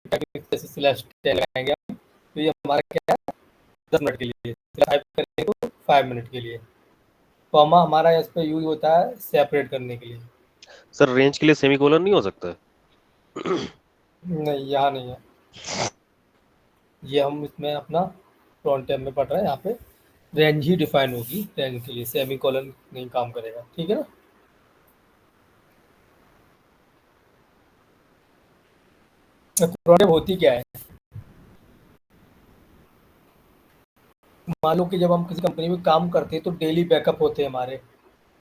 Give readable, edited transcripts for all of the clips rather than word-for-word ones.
जैसे स्लैश 10 लगाएंगे हम, तो ये हमारा क्या है 10 मिनट के लिए, 5 करेंगे तो 5 मिनट के लिए। कॉमा हमारा इस पे यूज होता है सेपरेट करने के लिए। सर रेंज के लिए सेमीकोलन नहीं हो सकता है? नहीं, यहाँ नहीं है। ये हम इसमें अपना फ्रंट एंड में पढ़ रहे हैं, यहाँ पे रेंज ही डिफाइन होगी, रेंज के लिए सेमी कॉलन नहीं काम करेगा, ठीक है ना। प्रॉब्लम होती क्या है, मान लो कि जब हम किसी कंपनी में काम करते हैं तो डेली बैकअप होते हैं हमारे,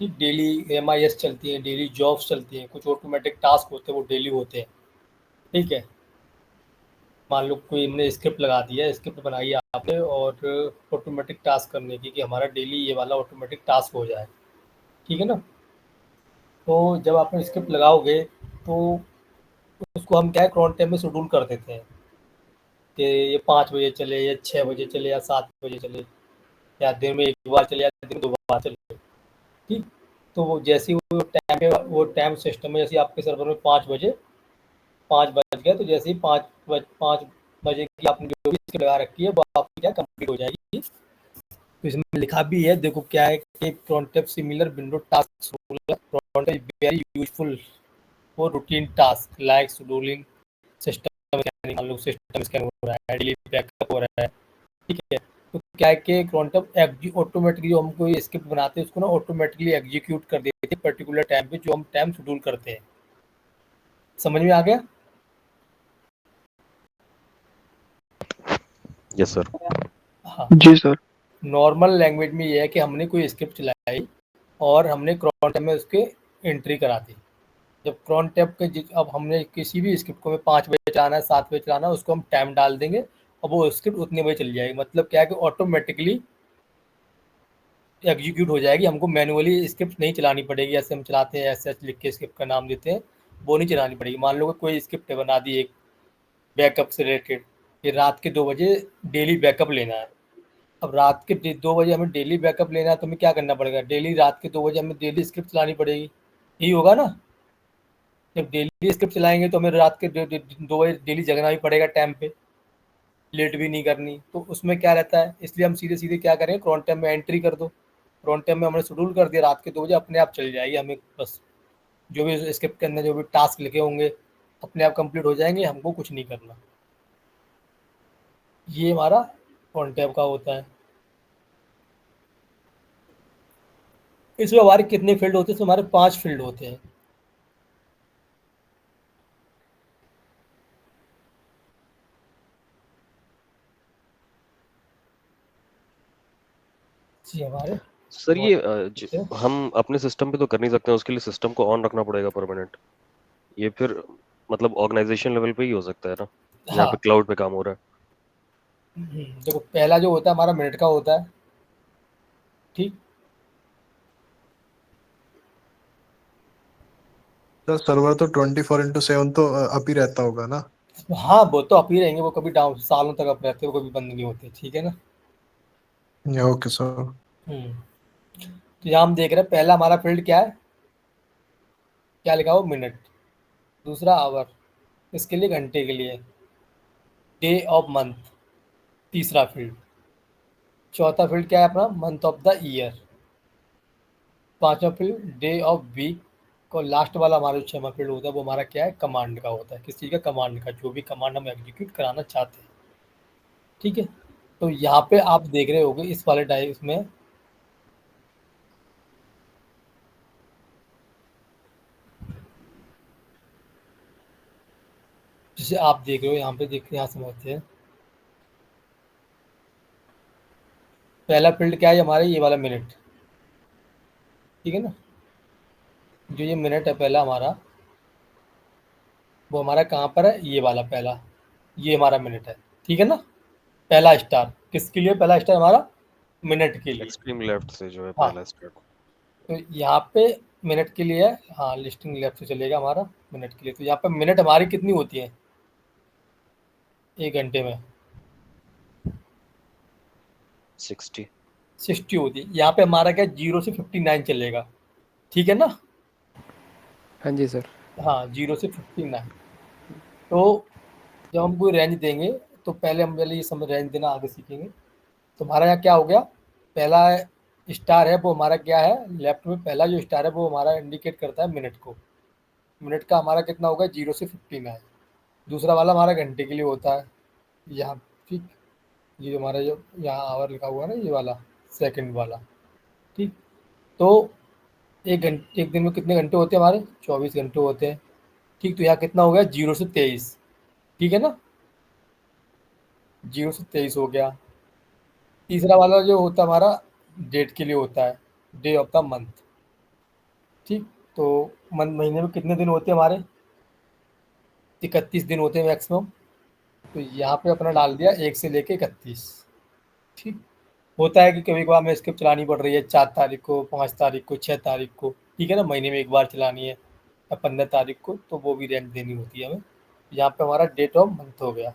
ठीक, डेली MIS चलती है, डेली जॉब्स चलती हैं, कुछ ऑटोमेटिक टास्क होते हैं वो डेली होते हैं, ठीक है। मान लो कोई हमने स्क्रिप्ट लगा दिया, स्क्रिप्ट बनाई है आपने और ऑटोमेटिक टास्क करने की कि हमारा डेली ये वाला ऑटोमेटिक टास्क हो जाए, ठीक है ना। तो जब आप स्क्रिप्ट लगाओगे तो उसको हम क्या है क्रोन टाइम में शेड्यूल कर देते हैं कि ये 5 बजे चले या 6 बजे चले या 7 बजे चले, या दिन में 1 बार चले या दिन में 2 बार चले, ठीक। तो वो जैसे ही वो टाइम पे वो टाइम सिस्टम में जैसे आपके सर्वर में 5 बज गए, तो जैसे ही 5 बजे की आपने जो भी स्क्रिप्ट लगा रखी है वो आपकी क्या कंप्लीट हो जाएगी। तो इसमें लिखा भी है, देखो क्या है कि contact similar window task very useful for routine task like scheduling system, मान लो सिस्टम स्कैन हो रहा है, डेली बैकअप हो रहा है, ठीक है। तो क्या है कि क्वांटम ऑटोमेटिकली जो हम कोई स्क्रिप्ट बनाते हैं उसको ना ऑटोमेटिकली एग्जीक्यूट कर देते हैं पर्टिकुलर टाइम पे, जो हम टाइम शेड्यूल करते हैं। समझ में आ गया? Yes sir. हाँ। जी सर। नॉर्मल लैंग्वेज में ये है कि हमने कोई स्क्रिप्ट चलाई और हमने क्रोन टाइम में उसके एंट्री करा दी। जब क्रोन टैब के अब हमने किसी भी स्क्रिप्ट को 5 बजे चलाना है, 7 बजे चलाना है, उसको हम टाइम डाल देंगे और वो स्क्रिप्ट उतने बजे चल जाएगी। मतलब क्या है कि ऑटोमेटिकली एग्जीक्यूट हो जाएगी, हमको मैनुअली स्क्रिप्ट नहीं चलानी पड़ेगी। ऐसे हम चलाते हैं ऐसे लिख के स्क्रिप्ट का नाम देते हैं, वो नहीं चलानी पड़ेगी। मान लो कि कोई स्क्रिप्ट बना दी एक बैकअप से रिलेटेड कि रात के 2 बजे डेली बैकअप लेना है। अब रात के 2 बजे हमें डेली बैकअप लेना है तो हमें क्या करना पड़ेगा, डेली रात के 2 बजे हमें डेली स्क्रिप्ट चलानी पड़ेगी, यही होगा ना। जब डेली स्क्रिप्ट चलाएंगे तो हमें रात के 2 बजे डेली जगना भी पड़ेगा टाइम पे, लेट भी नहीं करनी। तो उसमें क्या रहता है, इसलिए हम सीधे सीधे क्या करें, क्रोन टाइम में एंट्री कर दो। क्रोन टाइम में हमने शेड्यूल कर दिया रात के 2 बजे, अपने आप चल जाएगी। हमें बस जो भी स्क्रिप्ट के अंदर जो भी टास्क लिखे होंगे अपने आप कंप्लीट हो जाएंगे, हमको कुछ नहीं करना। ये हमारा क्रोन टाइम का होता है। इसमें हमारे कितने फील्ड होते हैं, इसमें हमारे 5 फील्ड होते हैं। जी हमारे सर ये होते हैं। हम अपने सिस्टम पे तो कर नहीं सकते हैं, उसके लिए सिस्टम को ऑन रखना पड़ेगा परमानेंट। ये फिर मतलब ऑर्गेनाइजेशन लेवल पे ही हो सकता है ना, जहाँ पे हाँ। क्लाउड पे काम हो रहा देखो पहला जो होता है हमारा मिनट का होता है, ठीक। सर सर्वर तो 24/7 तो अप ही रहता होगा ना। हाँ वो तो अप ही रहेंगे, वो कभी डाउन सालों तक अप रहते हैं, वो कभी बंद नहीं होते, ठीक है ना। Okay sir. तो यहाँ हम देख रहे हैं पहला हमारा फील्ड क्या है, क्या लिखा हो, मिनट। दूसरा आवर, इसके लिए घंटे के लिए। डे ऑफ मंथ, तीसरा फील्ड। चौथा फील्ड क्या है अपना, मंथ ऑफ द ईयर। पांचवा फील्ड डे ऑफ वीक। और लास्ट वाला हमारा जो 6वां फील्ड होता है वो हमारा क्या है, कमांड का होता है। किस चीज़ का, कमांड का, जो भी कमांड हम एग्जीक्यूट कराना चाहते हैं, ठीक है। तो यहाँ पे आप देख रहे होगे इस वाले डाइस में, जिसे आप देख रहे हो यहाँ पे, देख यहाँ समझते हैं। पहला फील्ड क्या है हमारा, ये वाला मिनट, ठीक है ना। जो ये मिनट है पहला हमारा, वो हमारा कहाँ पर है, ये वाला पहला, ये हमारा मिनट है, ठीक है ना। पहला स्टार किसके लिए, पहला स्टार हमारा मिनट के है। लिए। एक्सट्रीम लेफ्ट से जो है हाँ, पहला स्टार्ट। तो यहाँ पे मिनट के लिए है, हाँ लिस्टिंग लेफ्ट से चलेगा हमारा मिनट के लिए। तो यहाँ पे मिनट हमारी कितनी होती है एक घंटे में, 60। 60 होती है। यहाँ पे हमारा क्या 0 से 59 चलेगा, ठीक है ना। हाँ जी सर। हाँ 0 से 59। तो जब हम कोई रेंज देंगे तो पहले ये समझ रेंज देना आगे सीखेंगे। तो हमारा यहाँ क्या हो गया, पहला स्टार है वो हमारा क्या है, लेफ्ट में पहला जो स्टार है वो हमारा इंडिकेट करता है मिनट को। मिनट का हमारा कितना होगा, 0 से 15 है। दूसरा वाला हमारा घंटे के लिए होता है यहाँ, ठीक। ये जो हमारा जो यहाँ आवर लिखा हुआ है ना, ये वाला सेकंड वाला, ठीक। तो एक दिन में कितने घंटे होते हैं हमारे, 24 घंटे होते हैं, ठीक। तो यहाँ कितना हो गया, 0 से 23, ठीक है ना, 0 से 23 हो गया। तीसरा वाला जो होता है हमारा डेट के लिए होता है, डे ऑफ द मंथ, ठीक। तो महीने में कितने दिन होते हैं हमारे, 31 दिन होते हैं मैक्सिमम। तो यहाँ पे अपना डाल दिया 1 से लेके 31, ठीक। होता है कि कभी कभार हमें स्किप चलानी पड़ रही है 4 तारीख को, 5 तारीख को, 6 तारीख को, ठीक है ना, महीने में एक बार चलानी है, या 15 तारीख को, तो वो भी रेंट देनी होती है हमें। यहाँ पे हमारा डेट ऑफ मंथ हो गया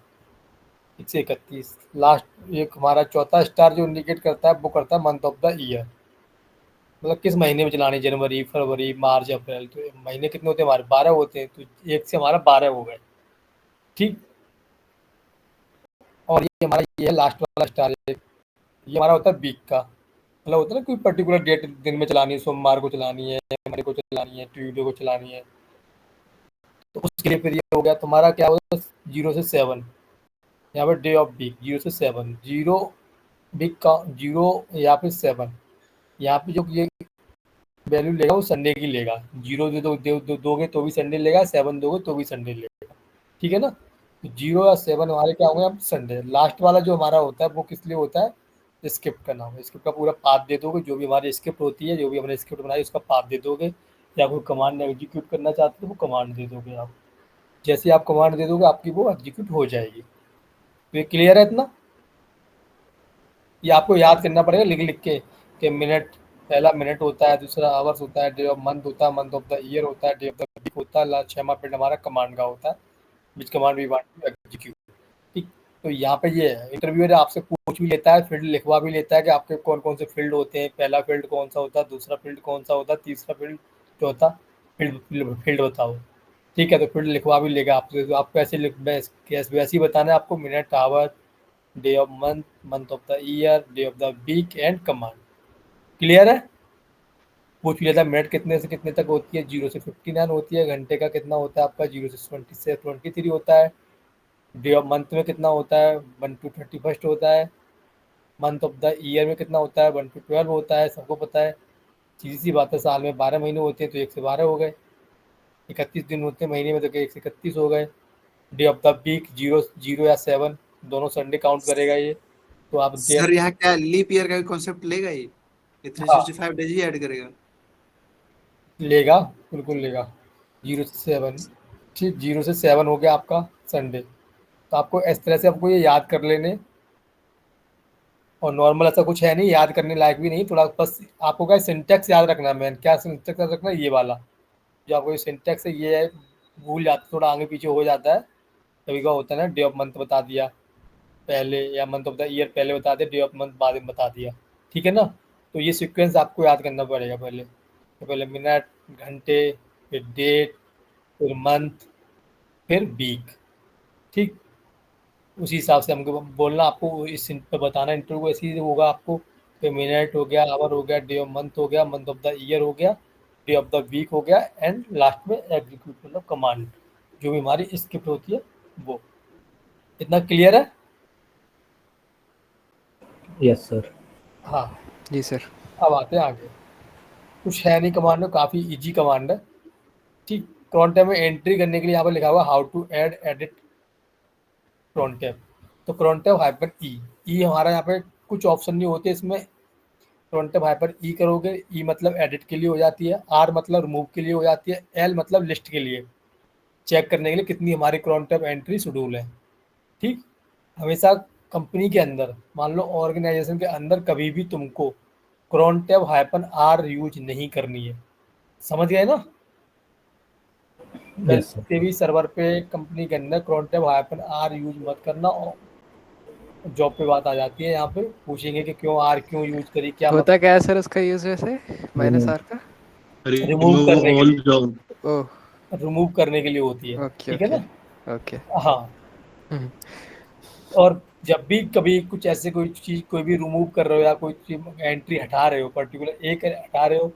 1 से 31। लास्ट एक हमारा चौथा स्टार जो इंडिकेट करता है वो करता है मंथ ऑफ द ईयर, मतलब किस महीने में चलानी, जनवरी, फरवरी, मार्च, अप्रैल। तो महीने कितने होते हैं हमारे, 12 होते हैं, तो 1 से हमारा 12 हो गए, ठीक। और ये है लास्ट वाला स्टार, ये हमारा होता है वीक का, मतलब होता है ना कोई पर्टिकुलर डेट दिन में चलानी है, सोमवार को चलानी है, मंडे को चलानी है, ट्यूसडे को चलानी है। तो उसके लिए फिर ये हो गया तुम्हारा क्या होगा, 0 से 7, यहाँ पर डे ऑफ वीक 0 से 7, 0 वीक का 0 यहाँ पे 7, यहाँ पे जो ये वैल्यू लेगा वो संडे की लेगा, 0 दोगे तो भी संडे लेगा, 7 दोगे तो भी संडे लेगा, ठीक है ना। तो 0 या 7 हमारे क्या होंगे, अब संडे। लास्ट वाला जो हमारा होता है वो किस लिए होता है, स्क्रिप्ट का नाम है, स्क्रिप्ट का पूरा पाथ दे दोगे, जो भी हमारी स्क्रिप्ट होती है, जो भी हमने स्क्रिप्ट बनाई उसका पाथ दे दोगे, या कोई कमांड एग्जीक्यूट करना चाहते हो वो कमांड दे दोगे आप। जैसे आप कमांड दे दोगे आपकी वो एग्जीक्यूट हो जाएगी। तो ये क्लियर है इतना, ये आपको याद करना पड़ेगा लिख लिख के कि मिनट, पहला मिनट होता है, दूसरा आवर्स होता है, डे ऑफ मंथ होता है, मंथ ऑफ द ईयर होता है, डे ऑफ द वीक होता है, लास्ट 6 पिरियड हमारा कमांड का होता है, which command we want to execute, ठीक। तो यहाँ पे ये है, इंटरव्यूअर आपसे पूछ भी लेता है, फील्ड लिखवा भी लेता है कि आपके कौन कौन से फील्ड होते हैं, पहला फील्ड कौन सा होता है, दूसरा फील्ड कौन सा होता है, तीसरा फील्ड, चौथा फील्ड बताओ, ठीक है। तो फील्ड लिखवा भी लेगा आपसे, तो आपको ऐसे वैसे ही बताना है आपको, minute, hour, day of month, month of the year, day of the week and command. Clear है। पूछ लिया था मिनट कितने से कितने तक होती है, 0 से 59 होती है। घंटे का कितना होता है आपका, 0 से 23 होता है। डे ऑफ मंथ में कितना होता है, 1 to 31 होता है। मंथ ऑफ द ईयर में कितना होता है, 1 to 12 होता है, सबको पता है, सीधी सी बात है। साल में 12 महीने होते हैं तो 1 से 12 हो गए। 31 दिन होते हैं महीने में तो 1 से 31 हो गए। डे ऑफ द वीक 0 या 7 दोनों संडे काउंट करेगा ये। तो आप सर यहाँ क्या लीप ईयर का कॉन्सेप्ट लेगा ये 365 डेज ही ऐड करेगा? लेगा, बिल्कुल लेगा। 0 से 7, ठीक। 0 से 7 हो गया आपका संडे। तो आपको इस तरह से आपको ये याद कर लेने, और नॉर्मल ऐसा कुछ है नहीं, याद करने लायक भी नहीं, थोड़ा बस आपको क्या सिंटेक्स याद रखना है। मैन क्या सिंटेक्स याद रखना है, ये वाला जो आपको ये सिंटेक्स है, ये है, भूल जाते, थोड़ा आगे पीछे हो जाता है कभी का, होता है ना, डे ऑफ मंथ बता दिया पहले, या मंथ ऑफ द ईयर पहले बता दिया, डे ऑफ मंथ बाद में बता दिया, ठीक है ना। तो ये सीक्वेंस आपको याद करना पड़ेगा पहले। तो पहले मिनट, घंटे, फिर डेट, फिर मंथ, फिर वीक, ठीक। उसी हिसाब से हमको बोलना, आपको इस पे बताना, इंटरव्यू ऐसे ही होगा आपको कि मिनट हो गया, आवर हो गया, डे ऑफ मंथ हो गया, मंथ ऑफ द ईयर हो गया, डे ऑफ द वीक हो गया, एंड लास्ट में एग्जीक्यूट मतलब कमांड जो भी हमारी स्क्रिप्ट होती है वो। इतना क्लियर है। Yes sir. हाँ जी सर। अब आते हैं आगे। कुछ है नहीं कमांड में, काफ़ी इजी कमांड है, ठीक। cron tab में एंट्री करने के लिए यहाँ पर लिखा हुआ how to add edit cron tab। तो cron tab हाइपर ई हमारा यहाँ पे कुछ ऑप्शन नहीं होते इसमें। cron tab हाइपर ई करोगे, ई मतलब एडिट के लिए हो जाती है, आर मतलब रिमूव के लिए हो जाती है, एल मतलब लिस्ट के लिए, चेक करने के लिए कितनी हमारी cron tab एंट्री शेड्यूल है, ठीक। हमेशा कंपनी के अंदर, मान लो ऑर्गेनाइजेशन के अंदर, कभी भी तुमको cron tab hyphen r use नहीं करनी है, समझ गए ना। Yes sir. किसी भी सर्वर पे कंपनी के अंदर cron tab hyphen r use मत करना। और जॉब पे बात आ जाती है, यहाँ पे पूछेंगे कि क्यों आर क्यों यूज करी, क्या होता क्या है सर उसका यूज वैसे, माइनस आर का? रिमूव करने के लिए, ओह रिमूव करने के लिए होती है, ओके ठीक है ओके ना। ओके। हाँ, हम्म, और जब भी कभी कुछ ऐसे कोई चीज़ कोई भी रिमूव कर रहे हो या कोई चीज़ एंट्री हटा रहे हो, पर्टिकुलर एक हटा रहे हो,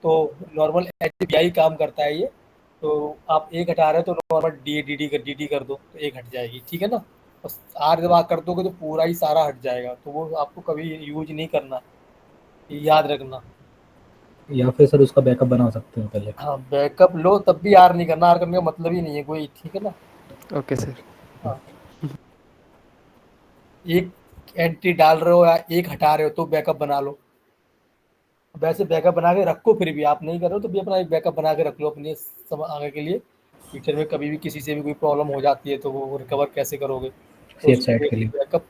तो नॉर्मल एचडीआई काम करता है ये। तो आप एक हटा रहे हो तो नॉर्मल डी कर दो तो एक हट जाएगी, ठीक है ना। बस आर जब आप कर दोगे तो पूरा ही सारा हट जाएगा, तो वो आपको कभी यूज नहीं करना, ये याद रखना। या फिर सर उसका बैकअप बना सकते हैं पहले। हाँ, बैकअप लो तब भी आर नहीं करना, आर करने का मतलब ही नहीं है कोई, ठीक है ना। Okay sir. हाँ, एक एंट्री डाल रहे हो या एक हटा रहे हो तो बैकअप बना लो। वैसे बैकअप बना के रखो, फिर भी आप नहीं कर रहे हो तो भी अपना एक बैकअप बना के रख लो अपने आगे के लिए। फ्यूचर में कभी भी किसी से भी कोई प्रॉब्लम हो जाती है तो वो रिकवर कैसे करोगे, तो सेफ उसके साइड लिए के लिए। बैकअप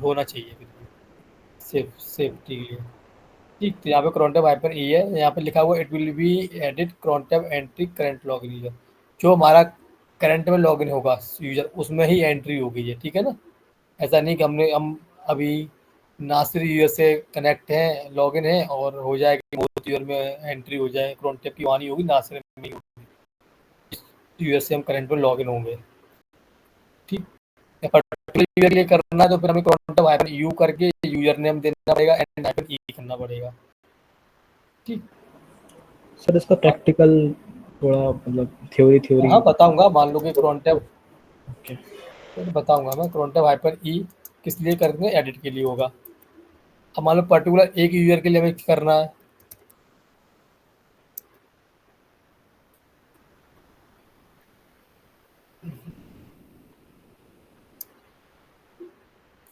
होना चाहिए बिल्कुल, सेफ्टी के लिए। ठीक, तो यहाँ पे crontab हाइपर ई है, यहाँ पे लिखा हुआ it will be edit crontab entry current login user. जो हमारा करंट में लॉगिन होगा यूजर उसमें ही एंट्री होगी ये, ठीक है ना। ऐसा नहीं कि हम अभी नासिर यूजर से कनेक्ट हैं, लॉगिन है और हो जाएगा मोहित यूजर में एंट्री हो जाए, crontab की वानी होगी, नासिर में नहीं होगी। यूजर से हम करंट में लॉगिन होंगे, ठीक। पर्टिकुलर यूजर के लिए करना है तो फिर हमें crontab हाइपर यू करके यूजर नेम देना पड़ेगा एंड हाइपर ई करना पड़ेगा, ठीक। सर इसका प्रैक्टिकल थोड़ा मतलब थ्योरी। हाँ, बताऊंगा। मान लो कि crontab ओके। बताऊंगा मैं, crontab हाइपर ई किस लिए करने, एडिट के लिए होगा। अब मान लो पर्टिकुलर एक यूजर के लिए हमें करना है,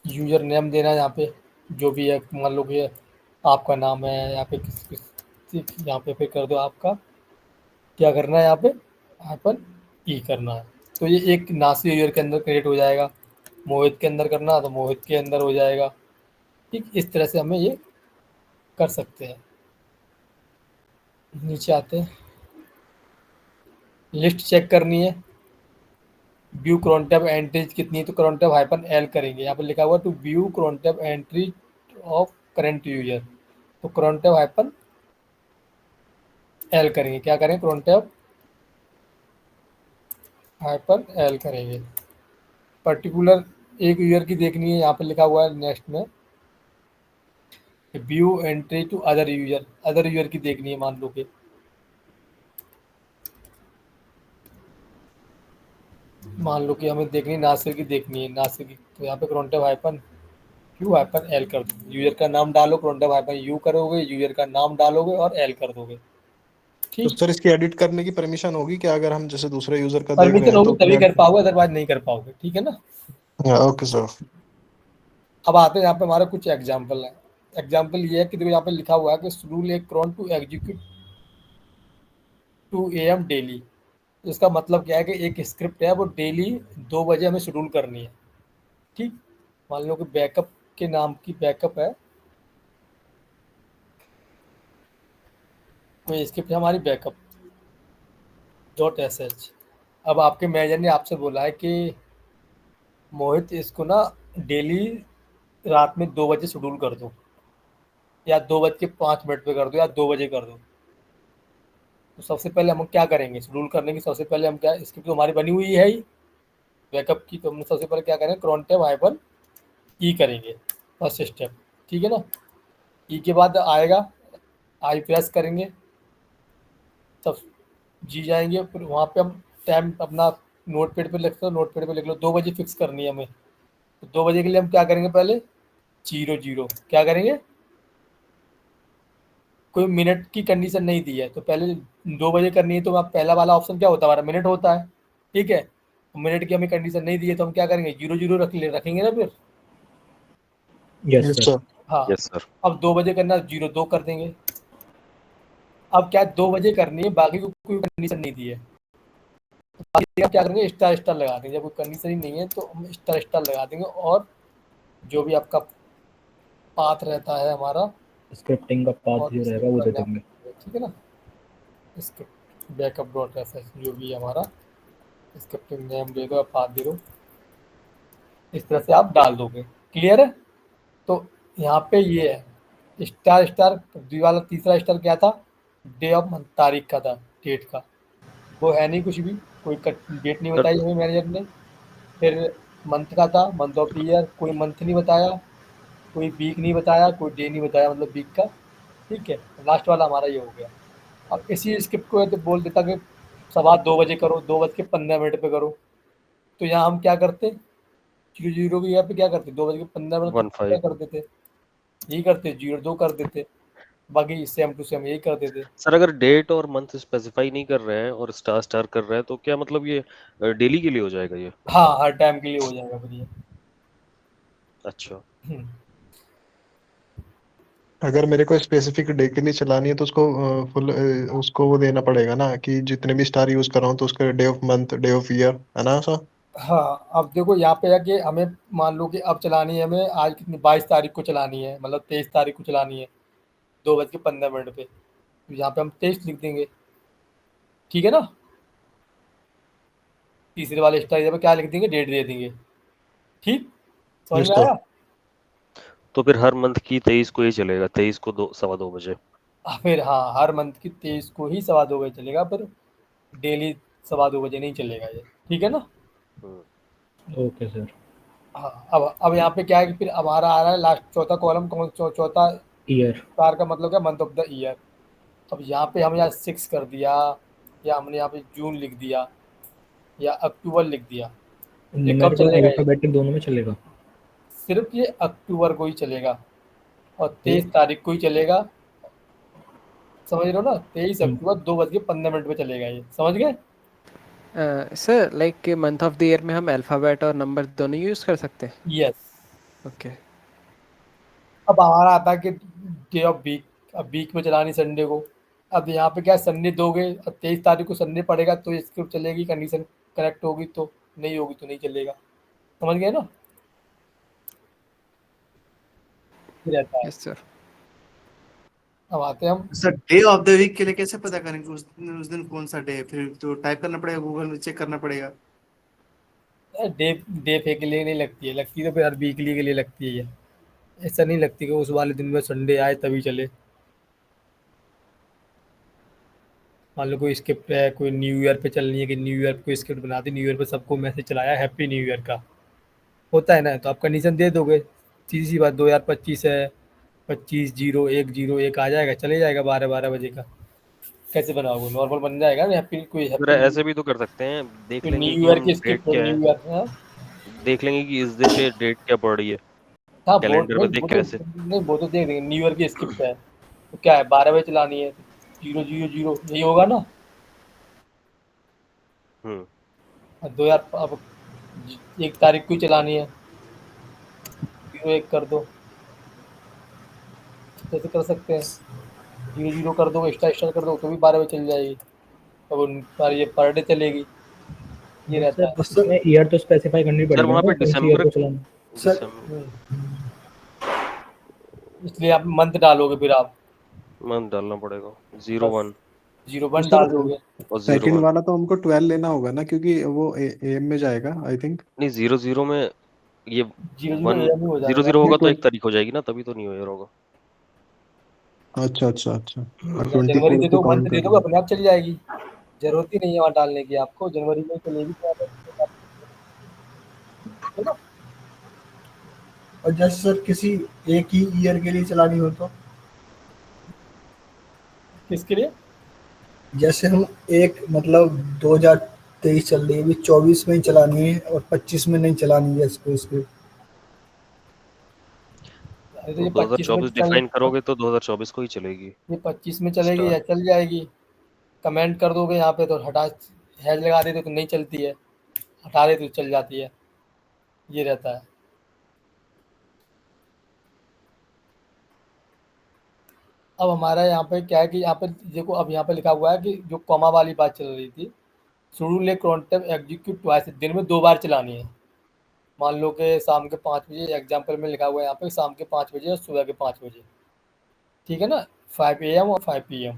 यूजर नेम देना है यहाँ पे जो भी है, मान लो कि आपका नाम है यहाँ पे, किस यहाँ पे कर दो आपका क्या करना है, यहाँ पे हाइपर ई करना है, तो ये एक नासी यूजर के अंदर क्रिएट हो जाएगा। मोहित के अंदर करना है तो मोहित के अंदर हो जाएगा, ठीक। इस तरह से हमें ये कर सकते हैं। नीचे आते हैं, लिस्ट चेक करनी है, व्यू crontab एंट्रीज कितनी है, तो crontab हाइपन एल करेंगे। यहाँ पर लिखा हुआ to view crontab entry of current user, तो crontab हाइपन एल करेंगे। क्या करें, crontab हाइपन एल करेंगे। पर्टिकुलर एक यूजर की देखनी है, यहाँ पर लिखा हुआ है नेक्स्ट में view entry to other user की देखनी है। मान लो कि हमें देखनी है नासिर की देखनी है, नासिर की, तो यहाँ पे crontab hyphen you hyphen L कर दो, यूजर का नाम डालो, crontab हाइपन यू करोगे, यूजर का नाम डालोगे और एल कर दोगे, तो ठीक। सर इसकी एडिट करने की परमिशन होगी क्या, अगर हम जैसे दूसरे यूजर का देख रहे परमिशन हैं तो होगी तभी उसमें? कर पाओगे, अदरवाइज नहीं कर पाओगे, ठीक है ना। Okay sir. अब आते हैं यहाँ पे हमारा कुछ एग्जाम्पल है। एग्जाम्पल ये है कि देखो यहाँ पे लिखा हुआ है कि schedule a cron to execute 2 AM daily. इसका मतलब क्या है कि एक स्क्रिप्ट है वो डेली 2 बजे हमें शेड्यूल करनी है, ठीक। मान लो कि बैकअप के नाम की बैकअप है, कोई स्क्रिप्ट है हमारी बैकअप .sh। अब आपके मैनेजर ने आपसे बोला है कि मोहित इसको ना डेली रात में 2 बजे शेड्यूल कर दो, या 2:05 पे कर दो, या 2 बजे कर दो। तो सबसे पहले हम क्या करेंगे, शेड्यूल करने की सबसे पहले हम क्या, स्क्रिप्ट तो हमारी बनी हुई है ही बैकअप की, तो हम सबसे पहले क्या करें, crontab हाइपन ई करेंगे, फर्स्ट स्टेप, ठीक है ना। ई के बाद आएगा, आई प्रेस करेंगे, तब जी जाएंगे, फिर वहाँ पे हम टाइम अपना नोट पैड पे लिख लो, नोट पैड पे लिख लो 2 बजे फिक्स करनी है हमें। तो 2 बजे के लिए हम क्या करेंगे, पहले 00 क्या करेंगे, कोई मिनट की कंडीशन नहीं दी है तो पहले 2 बजे करनी है, तो आप पहला वाला ऑप्शन क्या होता है हमारा, मिनट होता है, ठीक है। मिनट की हमें कंडीशन नहीं दी है तो हम क्या करेंगे, 00 रखेंगे ना फिर। Yes yes sir. सर। हाँ, यस सर। अब 2 बजे करना 02 कर देंगे। अब क्या 2 बजे करनी है, बाकी को कोई कंडीशन नहीं दी है, बाकी क्या करेंगे, स्टार स्टार लगा देंगे। जब कोई कंडीशन ही नहीं है तो हम स्टार स्टार लगा देंगे, और जो भी आपका पाथ रहता है हमारा स्क्रिप्टिंग का पाथ और जो रहेगा स्क्रिप्ट वो का दे नाम, देंगे। ठीक है ना। स्क्रिप्ट बैकअप डॉट एस जो भी है हमारा स्क्रिप्टिंग नेम दे दो, पाथ दे दो, इस तरह से आप डाल दोगे, क्लियर है। तो यहाँ पे ये है स्टार स्टार, वाला तीसरा स्टार क्या था, डे ऑफ मंथ, तारीख का था, डेट का, वो है नहीं कुछ भी, कोई डेट नहीं सर बताई हमें मैनेजर ने। फिर मंथ का था, मंथ ऑफ द ईयर, कोई मंथ नहीं बताया, कोई वीक नहीं बताया, कोई डे नहीं बताया, मतलब वीक का। ठीक है, लास्ट वाला हमारा ये हो गया। अब इसी स्क्रिप्ट को है तो बोल देता कि सवा 2 बजे करो, 2:15 पे करो। तो यहाँ हम क्या करते, 0:00 की यहाँ पे क्या करते, 2:15 वन क्या फाइव कर देते, यही करते, 02 कर देते, बाकी सेम टू सेम यही कर देते। सर, अगर डेट और मंथ स्पेसिफाई नहीं कर रहे हैं और स्टार स्टार कर रहे हैं तो क्या मतलब ये डेली के लिए हो जाएगा ये? हाँ, हर टाइम के लिए हो जाएगा फिर ये। अच्छा। हम्म, अगर मेरे को स्पेसिफिक डे के लिए चलानी है तो उसको फुल उसको वो देना पड़ेगा ना कि जितने भी स्टार यूज कर रहा हूँ तो उसका day of month, day of year, है ना ऐसा? हाँ, अब देखो यहाँ पे है कि हमें मान लो कि अब चलानी है, हमें आज कितनी 22 तारीख को चलानी है, मतलब 23 तारीख को चलानी है, 2:15 पे। तो यहाँ पे हम 23 लिख देंगे, ठीक है ना। तीसरे वाले स्टाइल पे क्या लिख देंगे, डेट दे देंगे। ठीक, समझ यस में सर। आया। तो फिर हर मंथ की 23 को ही चलेगा, 23 को सवा 2 बजे। फिर हाँ, हर मंथ की 23 को ही सवा 2 बजे चलेगा, पर डेली सवा 2 बजे नहीं चलेगा ये, ठीक है ना। हम्म। Okay sir. हाँ, अब यहाँ पे क्या है कि फिर हमारा आ रहा है लास्ट चौथा कॉलम, चौथा ईयर। स्टार का मतलब क्या, मंथ ऑफ द ईयर। अब यहाँ पे हम यहाँ 6 कर दिया, या हमने यहाँ पे जून लिख दिया, या अक्टूबर लिख दिया, ये कब न्यूमेरिक और चलेगा ये, अल्फाबेटिक दोनों में चलेगा। सिर्फ ये अक्टूबर को ही चलेगा और ये 23 तारीख को ही चलेगा। समझ रहे हो ना, 23 हम्म, अक्टूबर 2:15 पे चलेगा ये, समझ गए। Sir like month of the year में हम अल्फ़ाबेट और नंबर दोनों यूज़ कर सकते हैं। यस। ओके। अब हमारा आता है कि डे ऑफ वीक, अब वीक में चलानी संडे को। अब यहाँ पे क्या है, संडे दोगे, अब 23 तारीख को संडे पड़ेगा तो इसकी चलेगी, कंडीशन करेक्ट होगी तो, नहीं होगी तो नहीं चलेगा, समझ गए ना। ये रहता है। Yes sir. अब आते हैं हम, sir day of the week के लिए कैसे पता करेंगे उस दिन कौन सा डे है? फिर तो टाइप करना पड़ेगा, गूगल में चेक करना पड़ेगा। डे डे पे के लिए नहीं लगती है, लगती तो फिर हर वीकली के लिए लगती है ये। ऐसा नहीं लगती कि उस वाले दिन में संडे आए तभी चले। मान लो कोई स्क्रिप्ट है, कोई न्यू ईयर पे चलनी है, कि न्यू ईयर पे कोई स्क्रिप्ट बना दी, न्यू ईयर पे सबको मैसेज चलाया हैप्पी न्यू ईयर का, होता है ना, तो आप कंडीशन दे दोगे, सीधी सी बात, 2025 है, 25/0/1/01 आ जाएगा, चले जाएगा 12-12 बजे का। कैसे बनाओगे, नॉर्मल बन जाएगा ना, हैप्पी, कोई फिर हैप्पी ऐसे भी तो कर सकते हैं, देख कोई लेंगे न्यू कि ईयर हम की डेट स्क्रिप्ट है, क्या न्यू है, ईयर, हाँ। देख लेंगे कि इस दिन पे डेट क्या पड़ रही है, हाँ, वो कैलेंडर नहीं, में देख वो के तो वैसे। नहीं, वो तो देख देंगे, न्यू ईयर की स्क्रिप्ट है तो क्या है, 12 बजे चलानी है, 000 यही होगा ना। हम्म। और 2000 अब 1 तारीख को ही चलानी है, 01 कर दो, कैसे कर सकते हैं, 00 कर दो, एक्स्ट्रा एक्स्ट्रा कर दो तो भी 12 बजे चल जाएगी, तब उन पर ये पर डे चलेगी, ये बट रहता सर है। इसमें ईयर तो स्पेसिफाई करनी सर पड़ेगी वहाँ ना, पे कौन सी ईयर दिसंबर, को चलाना। सर दिसंबर इसलिए आप मंथ डालोगे, फिर आप मंथ डालना पड़ेगा, जीरो बस वन 01 सर डाल दोगे। और जीरो सेकंड वन वाला तो हमको 12 लेना होगा ना, क्योंकि वो एम में जाएगा आई थिंक। नहीं, 00 में ये 00 वन, AM ही हो जीरो जाएगा। जीरो नहीं होगा तो 12। 1 तारीख हो जाएगी ना, तभी तो न्यू ईयर होगा। अच्छा अच्छा अच्छा, और या जनवरी 24 दे को दो, मंथ काउंट दे कर दोगे, लो। अपने आप चली जाएगी, जरूरत ही नहीं है वहाँ डालने की, आपको जनवरी में चलेगी तो है ना। और जैसे सर किसी एक ही ईयर के लिए चलानी हो तो, किसके लिए, जैसे हम एक मतलब 2023 चल रही है, अभी 24 में ही चलानी है और 25 में नहीं चलानी है इसको इसके। अरे तो तो ये 25 में 2024 चल, डिफाइन करोगे तो 2024 को ही चलेगी ये 25 में चलेगी या स्टार। चल जाएगी, कमेंट कर दोगे यहाँ पे तो हटा, हैज लगा देते तो नहीं चलती है, हटा देते तो चल जाती है, ये रहता है। अब हमारा यहाँ पे क्या है कि यहाँ पे देखो, अब यहाँ पे लिखा हुआ है कि जो कॉमा वाली बात चल रही थी, शेड्यूल कॉन्टेक्ट एग्जीक्यूट ट्वाइस, दिन में 2 बार चलानी है। मान लो कि शाम के 5 बजे, एग्जाम्पल में लिखा हुआ है यहाँ पे शाम के 5 बजे और सुबह के 5 बजे, ठीक है ना, 5 AM और 5 PM।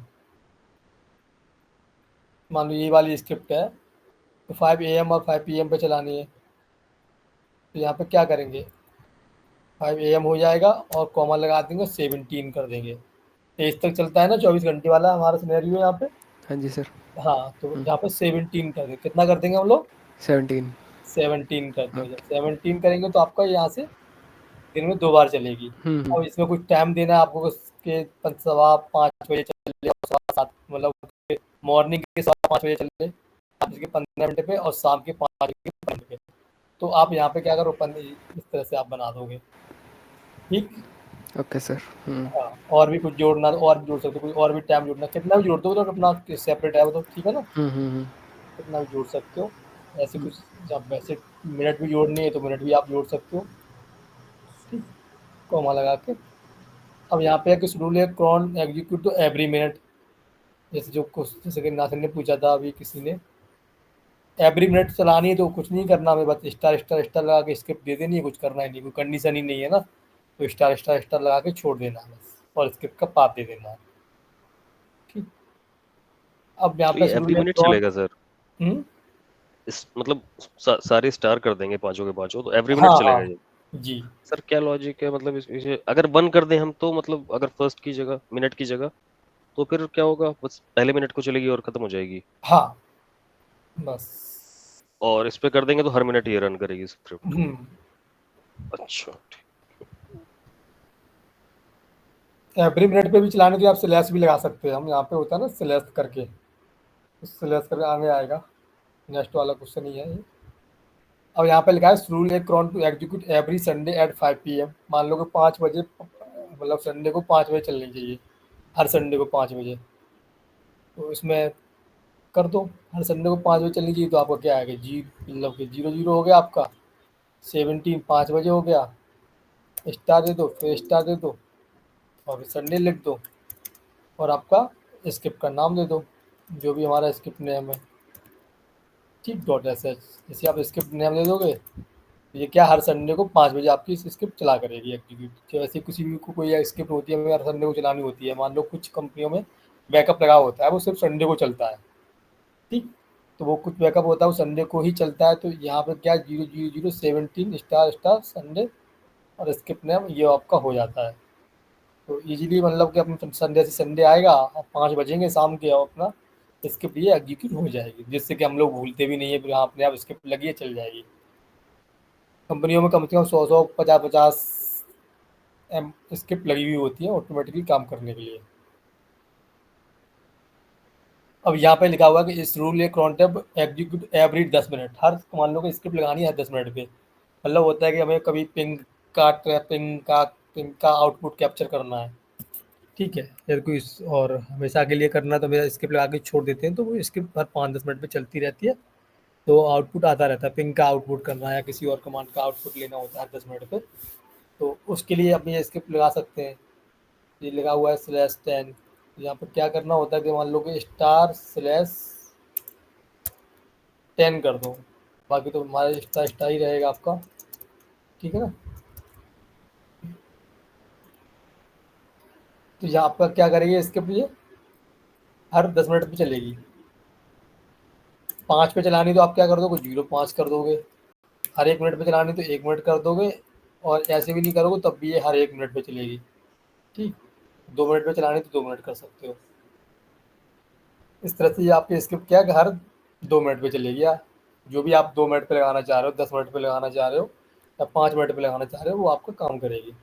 मान लो ये वाली स्क्रिप्ट है तो 5 AM और 5 PM पे चलानी है, तो यहाँ पे क्या करेंगे, 5 AM हो जाएगा और कॉमा लगा देंगे, 17 कर देंगे, तेईस तक चलता है ना, 24 घंटे वाला हमारा सिनेरियो यहाँ पे। हाँ जी सर। हाँ, तो यहाँ पे 17 कर देंगे, कितना कर देंगे हम लोग, 17। 17 करते हो। जब ओके 17 करेंगे तो आपका यहाँ से दिन में 2 बार चलेगी। अब इसमें कुछ टाइम देना है आपको कि 5:15 बजे चले और 7:15 मतलब मॉर्निंग के 5:15 बजे चले, आप इसके 15 मिनट पे और शाम के 5 बजे के 15 मिनट पे। तो आप यहाँ पे क्या करो, इस तरह से आप बना दोगे। ठीक। Okay sir. हाँ, और भी कुछ जोड़ना तो और भी जोड़ सकते हो, कुछ और भी टाइम जोड़ना, कितना भी जोड़ दो तो अपना सेपरेट है वो तो ठीक है ना, कितना भी जोड़ सकते हो। ऐसे कुछ जब वैसे मिनट भी जोड़नी है तो मिनट भी आप जोड़ सकते हो। ठीक, कॉमा लगा के। अब यहाँ पे एक रूल है cron execute to every minute, जैसे कि नासिर ने पूछा था अभी किसी ने, एवरी मिनट चलानी है तो कुछ नहीं करना, हमें बस स्टार स्टार स्टार लगा के स्किप दे देनी है, कुछ करना ही नहीं, कोई कंडीशन ही नहीं है ना, तो स्टार स्टार स्टार लगा के छोड़ देना है बस, और स्किप का पाथ दे देना है। ठीक। अब यहाँ तो पे ये एवरी रूल है मिनट क्रॉन। चलेगा सर? इस मतलब सारे स्टार कर देंगे पांचों के पांचों, तो एवरी मिनट हाँ चलेगा हाँ ये? जी। सर क्या लॉजिक है, मतलब इसे अगर वन कर दें हम तो, मतलब अगर फर्स्ट की जगह मिनट की जगह, तो फिर क्या होगा, बस पहले मिनट को चलेगी और खत्म हो जाएगी, हाँ बस। और इस पे कर देंगे तो हर मिनट ये रन करेगी स्क्रिप्ट? अच्छा एवरी मिनट पे भी चलाने के लिए आप स्लैश भी लगा सकते हैं, हम यहाँ पे होता है ना स्लैश करके, स्लैश करके आगे आएगा, नेक्स्ट वाला क्वेश्चन ही है ये। अब यहाँ पे लिखा है rule a cron to execute every Sunday at 5 PM। मान लो कि 5 बजे, मतलब संडे को 5 बजे चलनी चाहिए, हर संडे को 5 बजे, तो इसमें कर दो हर संडे को 5 बजे चलनी चाहिए, तो आपका क्या आएगा, जी मतलब कि 0 0 हो गया आपका, 17 5 बजे हो गया, स्टार दे दो, फिर स्टार दे दो, और फिर संडे लिख दो, और आपका स्क्रिप्ट का नाम दे दो, जो भी हमारा स्क्रिप्ट नेम है। ठीक, डॉट एस एच, जैसे आप स्क्रिप्ट नेम दे दोगे तो ये क्या हर संडे को 5 बजे आपकी स्क्रिप्ट चला करेगी एग्जीक्यूट। तो वैसे किसी भी को कोई स्क्रिप्ट होती है हमें हर संडे को चलानी होती है, मान लो कुछ कंपनियों में बैकअप लगा होता है वो सिर्फ संडे को चलता है। ठीक, तो वो कुछ बैकअप होता है वो संडे को ही चलता है, तो यहाँ पर क्या 0 0 0 17 स्टार स्टार संडे और स्क्रिप्ट नेम ये आपका हो जाता है। तो इजीली मतलब कि अपने संडे से संडे आएगा और 5 बजेंगे शाम के, और अपना स्क्रिप्ट ये एग्जीक्यूट हो जाएगी, जिससे कि हम लोग भूलते भी नहीं है, यहाँ अपने आप स्क्रिप्ट लगी है चल जाएगी। कंपनियों में कम से कम 100 50 स्क्रिप्ट लगी हुई होती है ऑटोमेटिकली काम करने के लिए। अब यहाँ पे लिखा हुआ है कि इस रूल ये क्रॉन्टेब एग्जीक्यूट एवरी 10 मिनट, हर मान लो कि स्क्रिप्ट लगानी है 10 मिनट पे, मतलब होता है कि हमें कभी पिंग का आउटपुट कैप्चर करना है। ठीक है, यदि कोई और हमेशा के लिए करना है तो मेरा स्क्रिप्ट लगा के छोड़ देते हैं, तो वो स्क्रिप्ट हर 5-10 मिनट पे चलती रहती है, तो आउटपुट आता रहता है, पिंग का आउटपुट करना है या किसी और कमांड का आउटपुट लेना होता है 10 मिनट पे, तो उसके लिए अपनी ये स्क्रिप्ट लगा सकते हैं। ये लगा हुआ है /10, यहाँ पर क्या करना होता है कि मान लो कि */10 कर दो, बाकी तो हमारा स्टार स्टार ही रहेगा आपका। ठीक है ना, तो यहाँ आपका क्या करेगी स्क्रिप्ट, ये हर 10 मिनट पे चलेगी। 5 पे चलानी तो आप क्या कर दोगे, 0.5 कर दोगे, हर 1 मिनट पे चलानी तो 1 मिनट कर दोगे, और ऐसे भी नहीं करोगे तब भी ये हर 1 मिनट पे चलेगी। ठीक, 2 मिनट पे चलानी तो 2 मिनट कर सकते हो। इस तरह से ये आपकी स्क्रिप्ट क्या है कि हर 2 मिनट पे चलेगी, या जो भी आप 2 मिनट पे लगाना चाह रहे हो, 10 मिनट पे लगाना चाह रहे हो, या 5 मिनट पे लगाना चाह रहे हो, वो आपका काम करेगी।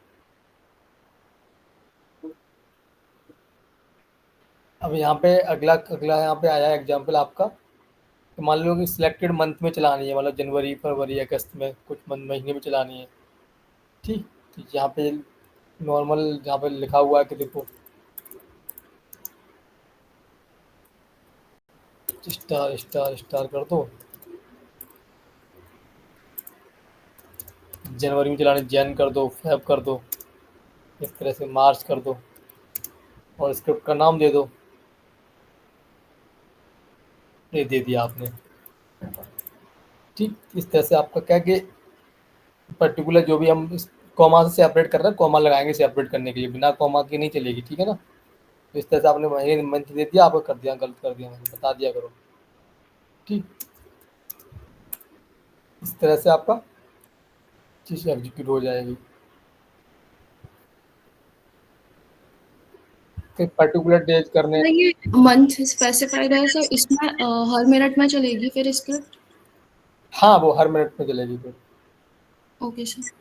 अब यहाँ पे अगला अगला यहाँ पे आया एग्जाम्पल आपका, तो मान लो कि सिलेक्टेड मंथ में चलानी है, मतलब जनवरी फरवरी अगस्त में कुछ महीने में चलानी है। ठीक, तो यहाँ पे नॉर्मल यहाँ पे लिखा हुआ है कि देखो स्टार स्टार स्टार कर दो, जनवरी में चलानी जैन कर दो, फेब कर दो, इस तरह से मार्च कर दो, और स्क्रिप्ट का नाम दे दो, ये दे दिया आपने। ठीक, इस तरह से आपका क्या कि पर्टिकुलर जो भी हम इस कॉमा से सेपरेट कर रहे हैं, कॉमा लगाएंगे सेपरेट करने के लिए, बिना कॉमा की नहीं चलेगी। ठीक है ना, तो इस तरह से आपने महीने मंथ दे दिया, आपको कर दिया, गलत कर दिया, मैंने बता दिया करो। ठीक, इस तरह से आपका चीज़ एग्जीक्यूट हो जाएगी। फिर पर्टिकुलर डेज करने, ये मंथ स्पेसिफाइड है सर, इसमें हर मिनट में चलेगी फिर स्क्रिप्ट? हाँ, वो हर मिनट में चलेगी फिर। Okay sir.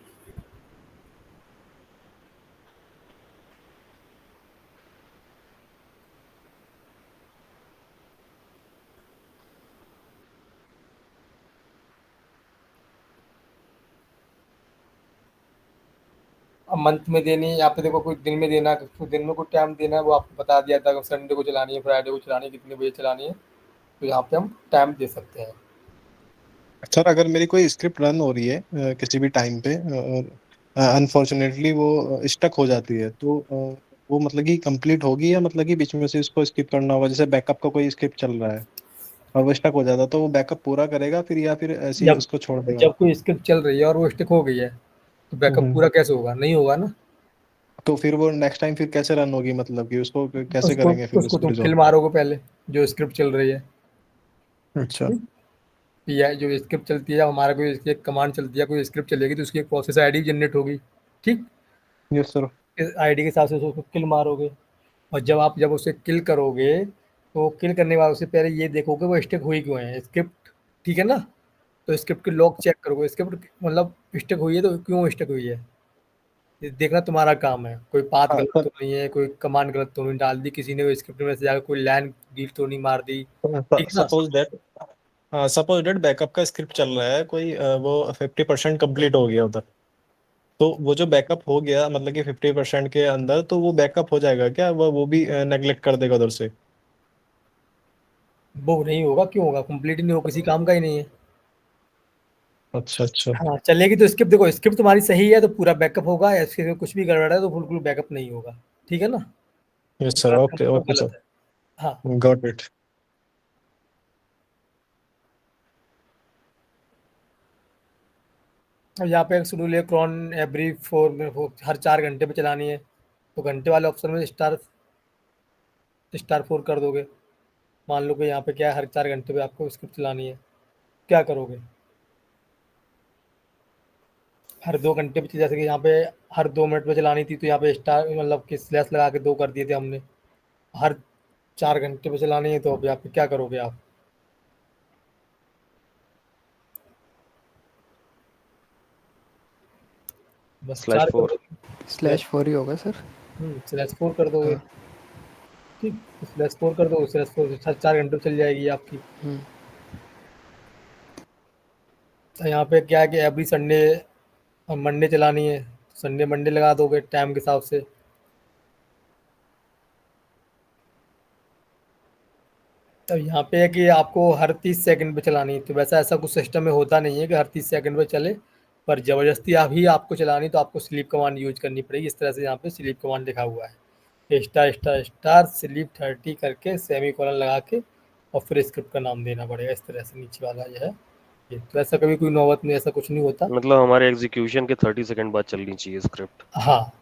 अब मंथ में देनी है, यहाँ पे देखो कोई दिन में देना, कोई दिन में कोई टाइम देना है, वो आपको बता दिया था, संडे को चलानी है, फ्राइडे को चलानी है, कितने बजे चलानी है, तो यहाँ पे हम टाइम दे सकते हैं। सर अगर मेरी कोई स्क्रिप्ट रन हो रही है किसी भी टाइम पे, अनफॉर्चुनेटली वो स्टक हो जाती है, तो वो मतलब कि कंप्लीट होगी, या मतलब कि बीच में से इसको स्किप करना होगा? जैसे बैकअप का कोई स्क्रिप्ट चल रहा है और वो स्टक हो जाता है, तो वो बैकअप पूरा करेगा फिर, या फिर ऐसे ही जब उसको छोड़ देगा? जब कोई स्क्रिप्ट चल रही है और वो स्टिक हो गई है, तो बैकअप हम्म। पूरा कैसे होगा? नहीं होगा ना। तो फिर वो नेक्स्ट टाइम फिर कैसे रन होगी, मतलब कि उसको कैसे उसको करेंगे फिर उसको उसको तुम किल रिजॉल्व? मारोगे पहले, जो स्क्रिप्ट चल रही है। अच्छा। या जो स्क्रिप्ट चलती है, हमारा कोई एक कमांड चलती है, कोई स्क्रिप्ट चलेगी, तो उसकी एक प्रोसेस आईडी जनरेट होगी। ठीक, यस सर। इस आईडी के हिसाब से उसको किल मारोगे, और जब उसे किल करोगे, तो किल करने के बाद उससे पहले ये देखोगे वो स्टिक हुई क्यों है स्क्रिप्ट। ठीक है ना। तो स्क्रिप्ट के लॉग चेक करोगे, स्क्रिप्ट मतलब स्टिक हुई है तो क्यों स्टिक हुई है, ये देखना तुम्हारा काम है। कोई पाथ हाँ गलत सर। तो नहीं है, कोई कमांड गलत तो नहीं डाल दी किसी ने, स्क्रिप्ट में से जाकर कोई लाइन डील तो नहीं मार दी। ठीक है ना। सपोज दैट, हाँ सपोज डेट बैकअप का स्क्रिप्ट चल रहा है कोई, वो 50% कंप्लीट हो गया उधर, तो वो जो बैकअप हो गया मतलब कि 50% के अंदर, तो वो बैकअप हो जाएगा क्या? वो भी नेग्लेक्ट कर देगा उधर से? वो नहीं होगा, क्यों होगा? कंप्लीट ही नहीं होगा, किसी काम का ही नहीं है। अच्छा अच्छा। हाँ, चलेगी तो स्क्रिप्ट, देखो स्क्रिप्ट तुम्हारी सही है तो पूरा बैकअप होगा, या फिर कुछ भी गड़बड़ है तो बिल्कुल बैकअप नहीं होगा। ठीक है ना। यस सर, गलत है ओके तो ओके गलत सर, है। हाँ। Got it. और यहाँ पे एक शेड्यूल है, क्रॉन एवरी 4 में, वो हर 4 घंटे पे चलानी है, तो घंटे वाले ऑप्शन में स्टार 4 कर दोगे। मान लो कि यहाँ पे क्या है, हर 4 घंटे पे आपको स्क्रिप्ट चलानी है, क्या करोगे? हर 2 घंटे पे, जैसे कि यहाँ पे हर 2 मिनट पे चलानी थी, तो यहाँ पे स्टार मतलब कि स्लैश लगा के 2 कर दिए थे हमने। हर 4 घंटे पे चलानी है, तो अब यहाँ पे क्या करोगे आप? बस स्लैश 4 फोर। करोगे। /4 ही होगा सर। स्लैश 4 कर दोगे। हाँ। ठीक, स्लैश 4 कर दो, स्लैश 4 हर 4 घंटे पे चल जाएगी आपकी। हम्म। तो यहाँ पे क्या है कि एवरी संडे और मंडे चलानी है, संडे मंडे लगा दोगे टाइम के हिसाब से। तो यहाँ पे है कि आपको हर 30 सेकंड पे चलानी है, तो वैसा ऐसा कुछ सिस्टम में होता नहीं है कि हर 30 सेकंड पे चले, पर ज़बरदस्ती अभी आपको चलानी तो आपको स्लीप कमांड यूज करनी पड़ेगी। इस तरह से यहाँ पे स्लीप कमांड लिखा हुआ है, स्टार स्टार स्टार स्लीप 30 करके सेमी कॉलन लगा के, और फिर स्क्रिप्ट का नाम देना पड़ेगा। इस तरह से नीचे वाला जो है ये, तो ऐसा कभी कोई नौबत में ऐसा कुछ नहीं होता। मतलब हमारे एग्जीक्यूशन के 30 सेकंड बाद चलनी चाहिए स्क्रिप्ट। हाँ,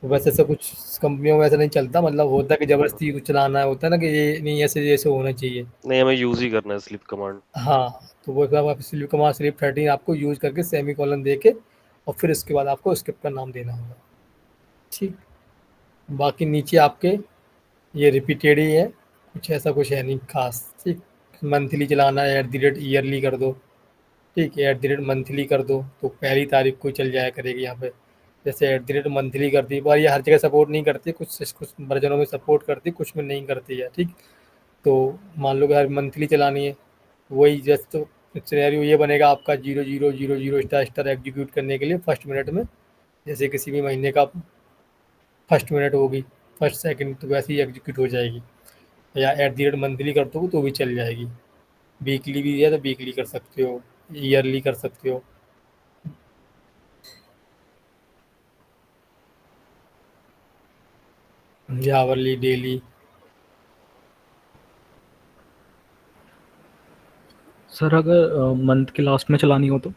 तो वैसे ऐसा कुछ कंपनियों में ऐसा नहीं चलता, मतलब होता है कि ज़बरदस्ती कुछ चलाना होता है ना, कि ये नहीं, ऐसे ऐसे होना चाहिए। नहीं, हमें यूज ही करना है स्लीप कमांड। हाँ, तो वो सब आप स्लीप कमांड स्लीप 13 आपको यूज करके सेमी कॉलन दे के, और फिर इसके बाद आपको स्क्रिप्ट का नाम देना होगा। ठीक, बाकी नीचे आपके ये रिपीटेड ही है, कुछ ऐसा कुछ है नहीं खास। ठीक, मंथली चलाना है, @ ईयरली कर दो। ठीक है, @ मंथली कर दो, तो पहली तारीख को ही चल जाया करेगी यहाँ पे। जैसे मंथली कर दी, पर ये हर जगह सपोर्ट नहीं करती, कुछ वर्जनों में सपोर्ट करती, कुछ में नहीं करती है। ठीक, तो मान लो कि हर मंथली चलानी है, वही जस्ट तो सिनेरियो ये बनेगा आपका 0000 स्टार स्टार एग्जीक्यूट करने के लिए फर्स्ट मिनट में, जैसे किसी भी महीने का फर्स्ट मिनट होगी, फर्स्ट सेकंड, तो वैसे ही एग्जीक्यूट हो जाएगी। या @ मंथली कर दो तो भी चल जाएगी। वीकली भी है तो वीकली कर सकते हो, ईयरली कर सकते हो। या आवरली, डेली। सर अगर मंथ के लास्ट में चलानी हो तो,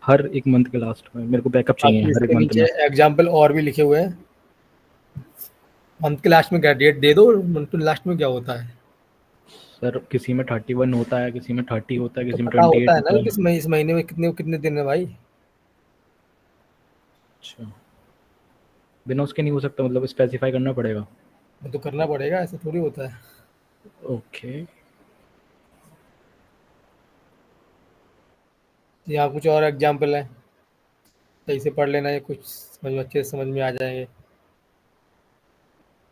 हर एक मंथ के लास्ट में मेरे को बैकअप चाहिए बाकी हर एक इसके मंथ नीचे में। एग्जाम्पल और भी लिखे हुए हैं। मंथ के लास्ट में क्या डेट दे दो, मंथ के लास्ट में क्या होता है? सर किसी में 31 होता है, किसी में 30 होता है, तो किसी में पता होता 28 है ना होता कि है। इस महीने में कितने कितने दिन है भाई। अच्छा, बिना उसके नहीं हो सकता, मतलब स्पेसिफाई करना पड़ेगा? वो तो करना पड़ेगा, ऐसा थोड़ी होता है। ओके। यहाँ कुछ और एग्जाम्पल है, सही से पढ़ लेना, ये कुछ समझ में अच्छे से समझ में आ जाएंगे।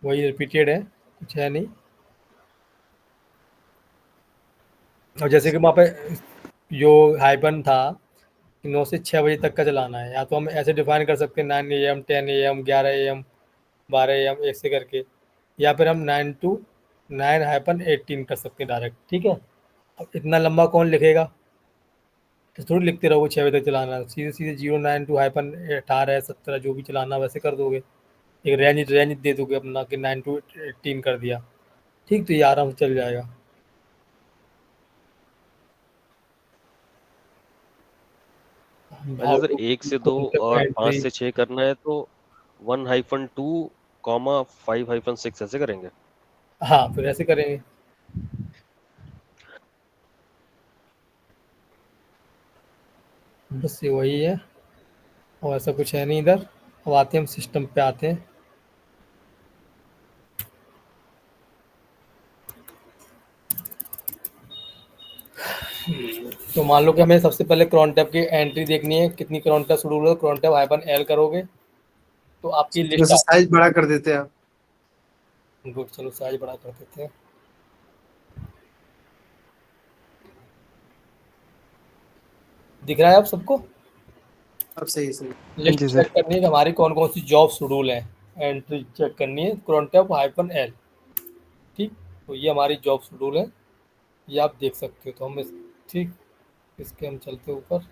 वही रिपीटेड है, कुछ है नहीं। और जैसे कि वहाँ पे जो हाइपन था कि 9 से 6 बजे तक का चलाना है, या तो हम ऐसे डिफाइन कर सकते हैं 9 AM 10 AM 11 AM 12 AM ऐसे करके, या फिर हम 9 to 9-18 कर सकते हैं डायरेक्ट। ठीक है, अब इतना लंबा कौन लिखेगा, तो थोड़ी लिखते रहोगे 6 बजे तक चलाना, सीधे सीधे 09 to हाइपन 18 17 जो भी चलाना वैसे कर दोगे, एक रेंज रेंज दे दोगे अपना कि 9 to 18 कर दिया। ठीक, तो ये आराम से चल जाएगा। अच्छा सर, 1 से 2 और 5 से 6 करना है तो 1-2, 5-6 ऐसे करेंगे। हाँ, फिर ऐसे करेंगे। बस ये वही है, और ऐसा कुछ है नहीं इधर। अब आते हैं, हम सिस्टम पे आते हैं। तो मान लो कि हमें सबसे पहले cron tab की एंट्री देखनी है, कितनी cron tab शेड्यूल है, cron tab हाइपन L करोगे तो आपकी लिस्ट जैसे साइज बड़ा कर देते हैं आप। गुड, चलो साइज बड़ा कर देते हैं। दिख रहा है आप सबको? अब सही सही। लिस्ट जी चेक सर। करनी है कि हमारी कौन कौन सी जॉब शेड्यूल है, एंट्री चेक करनी है cron tab हाइपन L। ठीक, तो ये हमारी जॉब शेड्यूल है, ये आप देख सकते हो। तो हम ठीक, इसके हम चलते ऊपर।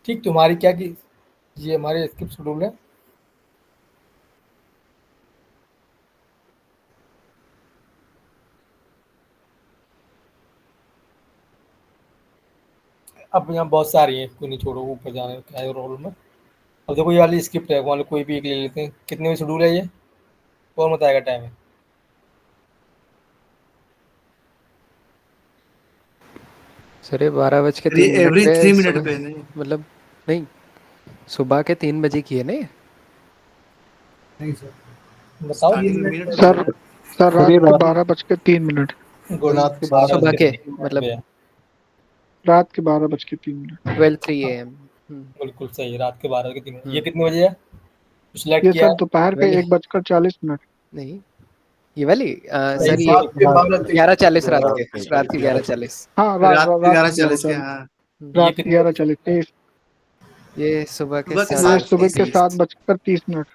ठीक, तुम्हारी क्या की, ये हमारी स्किप शेड्यूल है। अब यहाँ बहुत सारी हैं, कोई नहीं, छोड़ो, ऊपर जाने क्या है रोल में। अब देखो ये वाली स्क्रिप्ट है, मान लो कोई भी एक ले लेते हैं। कितने बजे शेड्यूल है ये, कौन बताएगा टाइम है? सर ये 12:03 एवरी पे 3 मिनट सुबह, पे नहीं। मतलब नहीं, सुबह के 3 बजे की है ना ये? नहीं सर, बताओ। 3 मिनट मिनट पे है। सर रात के 12:03। गुड, रात के 12 सुबह के, बजे मतलब है। रात के 12:03। 12:03 AM। बिल्कुल सही, रात के 12 के 3 बजे। ये हम्म। कितने बजे है सिलेक्ट ये किया सर है? दोपहर के 1:40। नहीं, ये वाली सही सर, से ये रात के 12 11:40 रात रात के, के रात के 11:40। हाँ, रात के रात 11:40 के। हाँ, ये रात के कितने 11:40। ये सुबह के सुबह के ये 7 सुबह के 30। 7:30।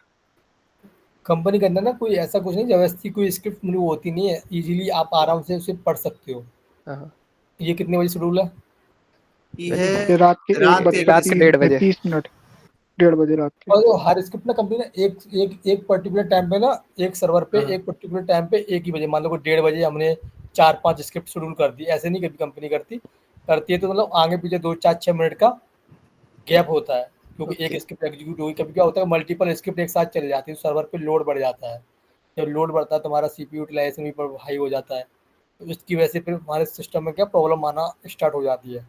कंपनी के अंदर ना कोई ऐसा कुछ नहीं, जबरदस्ती कोई स्क्रिप्ट मूव होती नहीं है, इजीली आप आराम से उसे पढ़ सकते हो। हाँ, ये कितने बजे शेड्यूल है? ये ये है रात के रात के 1:30 बजे। 1:30। 1:30 रात के। और जो हर स्क्रिप्ट ना कंपनी ना एक एक एक पर्टिकुलर टाइम पे ना, एक सर्वर पे हाँ। एक पर्टिकुलर टाइम पे एक ही बजे, मान लो कोई 1:30 बजे हमने 4-5 स्क्रिप्ट शेड्यूल कर दी, ऐसे नहीं कभी कंपनी करती है तो मतलब आगे पीछे 2-4-6 मिनट का गैप होता है, क्योंकि एक ओके। स्क्रिप्ट एग्जीक्यूट होगी। कभी क्या होता है, मल्टीपल स्क्रिप्ट एक साथ चले जाती है, सर्वर पे लोड बढ़ जाता है। जब लोड बढ़ता है तो हमारा सीपीयू यूटिलाइजेशन भी हाई हो जाता है, तो इसकी वजह से फिर हमारे सिस्टम में क्या प्रॉब्लम आना स्टार्ट हो जाती है,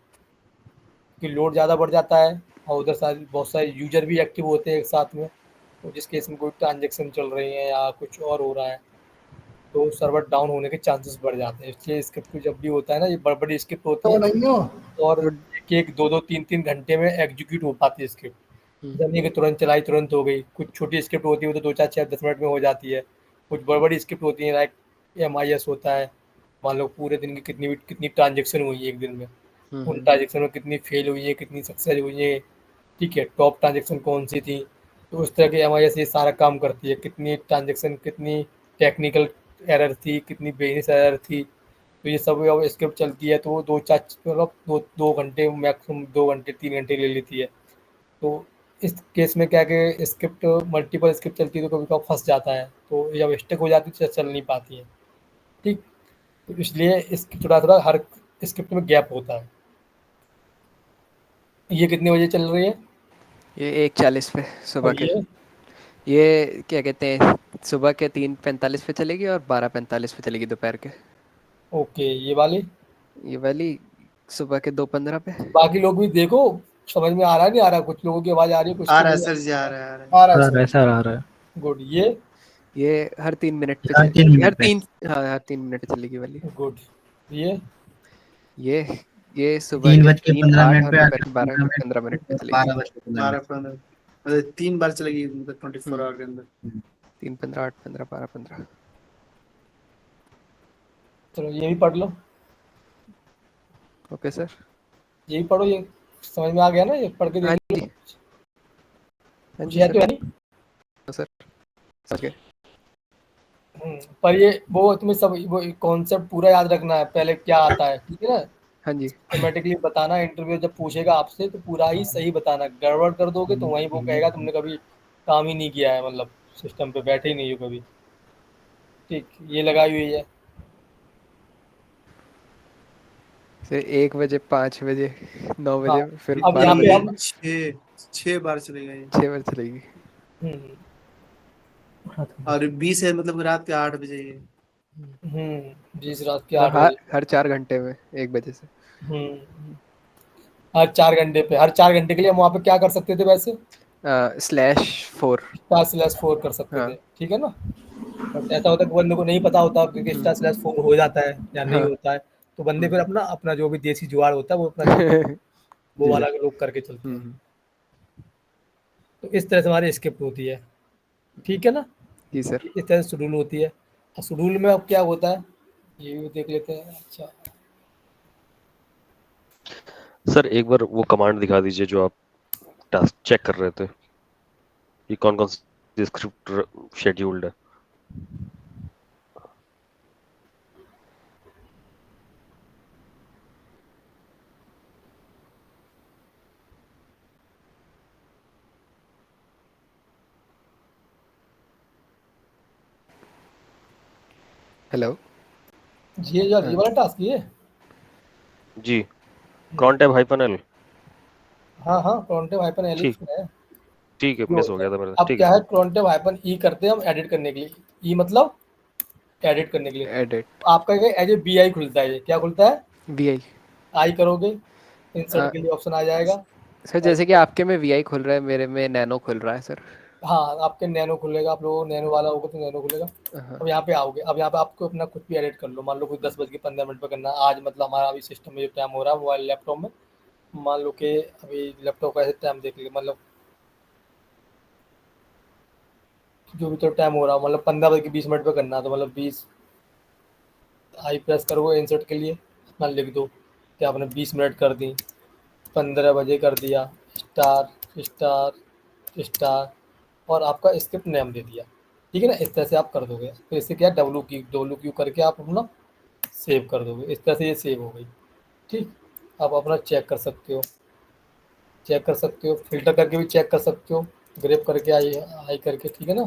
कि लोड ज़्यादा बढ़ जाता है और उधर सारे बहुत सारे यूजर भी एक्टिव होते हैं एक साथ में, तो जिस केस में कोई ट्रांजेक्शन चल रही है या कुछ और हो रहा है तो सर्वर डाउन होने के चांसेस बढ़ जाते हैं। इसलिए स्क्रिप्ट जब भी होता है ना, ये बड़ी बड़ी स्क्रिप्ट होती तो है नहीं हो। और एक एक 2-2 3-3 घंटे में एग्जीक्यूट हो पाती है स्क्रिप्ट। जब नहीं कि तुरंत चलाई तुरंत हो गई। कुछ छोटी स्क्रिप्ट होती है वो तो 2-4-6-10 मिनट में हो जाती है। कुछ बड़ी बड़ी स्क्रिप्ट होती है, लाइक MIS होता है, मान लो पूरे दिन की कितनी ट्रांजेक्शन हुई है एक दिन में, उन ट्रांजेक्शन में कितनी फेल हुई है, कितनी सक्सेस हुई है। ठीक है, टॉप ट्रांजेक्शन कौन सी थी, तो उस तरह की MIS ये सारा काम करती है, कितनी ट्रांजेक्शन, कितनी टेक्निकल एरर थी, कितनी बिजनेस एरर थी, तो ये सब अब स्क्रिप्ट चलती है तो वो 2-4 मतलब 2 घंटे मैक्सिमम 2 घंटे 3 घंटे ले लेती है। तो इस केस में क्या है कि स्क्रिप्ट मल्टीपल स्क्रिप्ट चलती है तो कभी-कभार फँस जाता है, तो जब स्टक हो जाती है तो चल नहीं पाती है, ठीक? तो इसलिए इसकी थोड़ा-थोड़ा हर स्क्रिप्ट में गैप होता है। ये कितने बजे चल रही है? ये 1:40 पे सुबह और के। ये? ये क्या कहते हैं, सुबह के 3:45 पे चलेगी और 12:45 पे चलेगी दोपहर के। ओके, ये वाली? ये वाली सुबह के 2:15 पे। बाकी लोग भी देखो, समझ में आ रहा है नहीं आ रहा? कुछ लोगों की आवाज़ आ रही है, कुछ आ की रहा है नहीं सर जी, आ आ रहा है, आ रहा है। रहा है सर सर। ऐसा आ रहा है। गुड, ये? ये हर 3 मिनट पे हर 3 हर मिनट पे। 3, हाँ हर 3 मिनट पे चलेगी वाली। गुड, ये? ये ये सुबह 3 के बज के 3, 15 8 मिनट और पे, दोपहर आके के 15 मिनट 12-15 मिनट पे और चलेगी। 12 बज के 15 12 मिनट। 15 मतलब 3 बार चलेगी, मतलब 24 आवर के अंदर। 3, 15, 8, 15, 12, 15। चलो ये भी पढ़ लो, ओके सर। ये भी पढ़ो, ये समझ में आ गया ना? ये पढ़ के देख हाँ लो, जी, हाँ कुछ जी है सर। तो है नहीं? हाँ सर, समझ गए। पर ये वो तुम्हें सब वो कॉन्सेप्ट पूरा याद रखना है, पहले क्या आता है, ठीक है ना? हाँ जी। सिस्टमेटिकली बताना, इंटरव्यू जब पूछेगा आपसे तो पूरा ही सही बताना, गड़बड़ कर दोगे तो वहीं वो कहेगा तुमने कभी काम ही नहीं किया है, मतलब सिस्टम पे बैठे ही नहीं हो कभी, ठीक? ये लगाई हुई है। फिर 1 बजे, 5 बजे, 9 हाँ, बजे, फिर अब 12 यहाँ पे बजे। हम 6 बार चलेगा ये। 6 बजे चलेगी। हम्म, और 20 है, मतलब रात के 8 बजे ये। जिस रात के मतलब 8 हर बजे हर 4 घंटे में 1 बजे से। हर 4 घंटे पे, हर 4 घंटे के लिए हम वहाँ पे क्या कर सकते थे वैसे? /4। /4 कर सकते हाँ। थे, ठीक है ना? बट ऐसा होता है कि बंदे को नहीं पता होता कि /4 हो जाता है या नहीं हाँ। होता है, तो बंदे फिर अपना अपना जो भी देसी जुगाड़ होता है वो अपना चलता है, वो जी वाला सर। लोग करके चलते हैं। तो इस तरह से हमारी स्क्रिप्ट होती है, ठीक है ना? जी सर। इस तरह से शेड्यूल होती है। और शेड्यूल में अब क्या होता है, ये भी देख लेते हैं। अच्छा, सर एक बार वो कमांड दिखा दीजिए जो आप टास्क चेक कर रहे थे, ये कौन कौन सी स्क्रिप्ट शेड्यूल्ड है। हेलो। ये यार, ये वाला टास्क ये? जी, cron tab -l। हाँ हाँ, क्रोनटेव हाइपन एलिप्स ठीक, है। ठीक है, ये मिस हो होता है। गया था मेरा, अब ठीक है क्या है, सर। क्रोनटेव हाइपन ई करते हैं हम एडिट करने के लिए। ई मतलब एडिट करने के लिए। एडिट। आपका एज ए BI खुलता है, ये क्या खुलता है? VI। आई करोगे, इंसर्ट के लिए ऑप्शन आ जाएगा। सर और जैसे कि आपके में VI खुल रहा है, मेरे में नैनो खुल रहा है सर। हाँ, आपके नैनो खुलेगा, आप लोगों को नैनो वाला होगा तो नैनो खुलेगा। हाँ। अब यहाँ पे आओगे, अब यहाँ पे आपको अपना कुछ भी एडिट कर लो, मान लो कोई 10:15 पे करना है आज, मतलब हमारा अभी सिस्टम में जो टाइम हो रहा है मोबाइल लैपटॉप में, मान लो कि अभी लैपटॉप का ऐसे टाइम देख लीजिए, मतलब जो भी तो टाइम हो रहा है, मतलब 15:20 पे करना है, तो मतलब 20 आई प्रेस करोगे इंसर्ट के लिए, अपना लिख दो कि आपने 20 मिनट कर दी, 15 बजे कर दिया, स्टार स्टार स्टार, और आपका स्क्रिप्ट नेम दे दिया, ठीक है ना? इस तरह से आप कर दोगे, तो इससे क्या WQ करके आप अपना सेव कर दोगे, इस तरह से ये सेव हो गई, ठीक? आप अपना चेक कर सकते हो, फिल्टर करके भी चेक कर सकते हो, ग्रेप करके आई आई करके, ठीक है ना?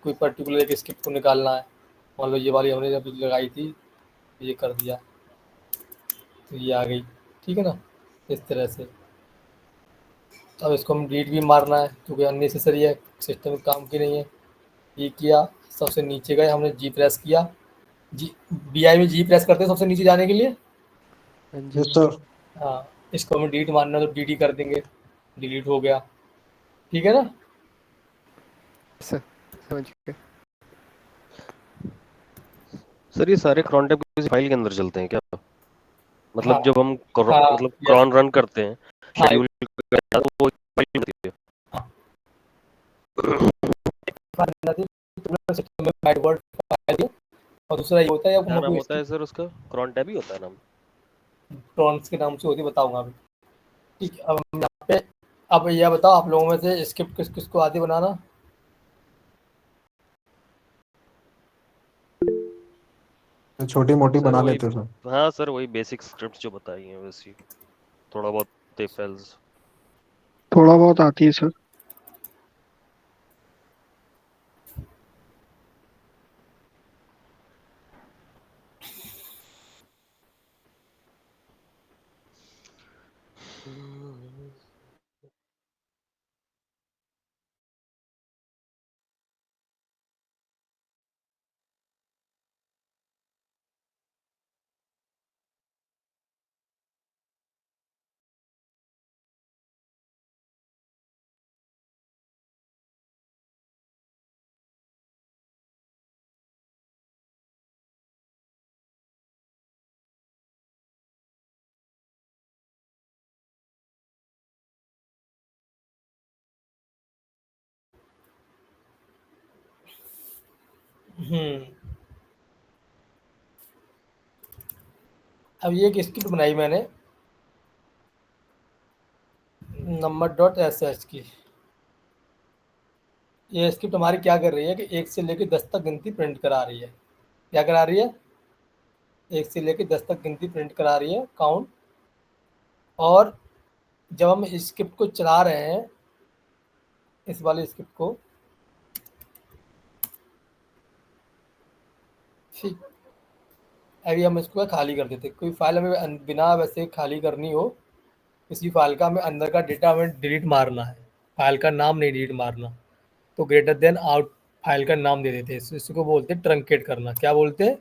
कोई पर्टिकुलर एक स्क्रिप्ट को निकालना है, मान लो ये वाली हमने जब लगाई थी, ये कर दिया तो ये आ गई, ठीक है ना? इस तरह से। अब इसको हम डिलीट भी मारना है क्योंकि अननेसेसरी है, सिस्टम में काम की नहीं है। ये किया, सबसे नीचे गए, हमने जी प्रेस किया, जी BI में जी प्रेस करते हैं सबसे नीचे जाने के लिए। हाँ जी यस सर। हाँ, इसको हमें डिलीट मारना है तो DD कर देंगे, डिलीट हो गया, ठीक है ना? सर, समझ गए। सर ये सारे cron tab किसी फाइल के अंदर चलते हैं क्या? मतलब हाँ जब हम हाँ, मतलब यस, cron रन करते हैं हाँ शेड्यूल, तो वो फाइल में होती है। सिस्टम में बाइट वर्ड फाइल है, और दूसरा ये होता है क्या नाम कोई होता है सर उसका? cron tab ही होता है नाम? प्रॉन्स के नाम से होती है, बताऊंगा अभी, ठीक है? अब हम यहाँ पे अब यह बताओ आप लोगों में से स्क्रिप्ट किस किसको आती बनाना? छोटी मोटी सर बना वही, लेते हो सर। हाँ सर वही बेसिक स्क्रिप्ट जो बताई हैं वैसी, थोड़ा बहुत इफ एल्स। थोड़ा बहुत आती है सर। अब ये एक स्क्रिप्ट बनाई मैंने number.sh की। ये स्क्रिप्ट हमारी क्या कर रही है कि 1 से लेकर 10 तक गिनती प्रिंट करा रही है। क्या करा रही है? 1 से लेकर 10 तक गिनती प्रिंट करा रही है, काउंट। और जब हम इस स्क्रिप्ट को चला रहे हैं, इस वाले स्क्रिप्ट को, ठीक, अभी हम इसको खाली कर देते। कोई फाइल हमें बिना वैसे खाली करनी हो, किसी फाइल का हमें अंदर का डेटा हमें डिलीट मारना है, फाइल का नाम नहीं डिलीट मारना, तो ग्रेटर देन आउट फाइल का नाम दे देते हैं। इसको बोलते हैं ट्रंकेट करना। क्या बोलते हैं?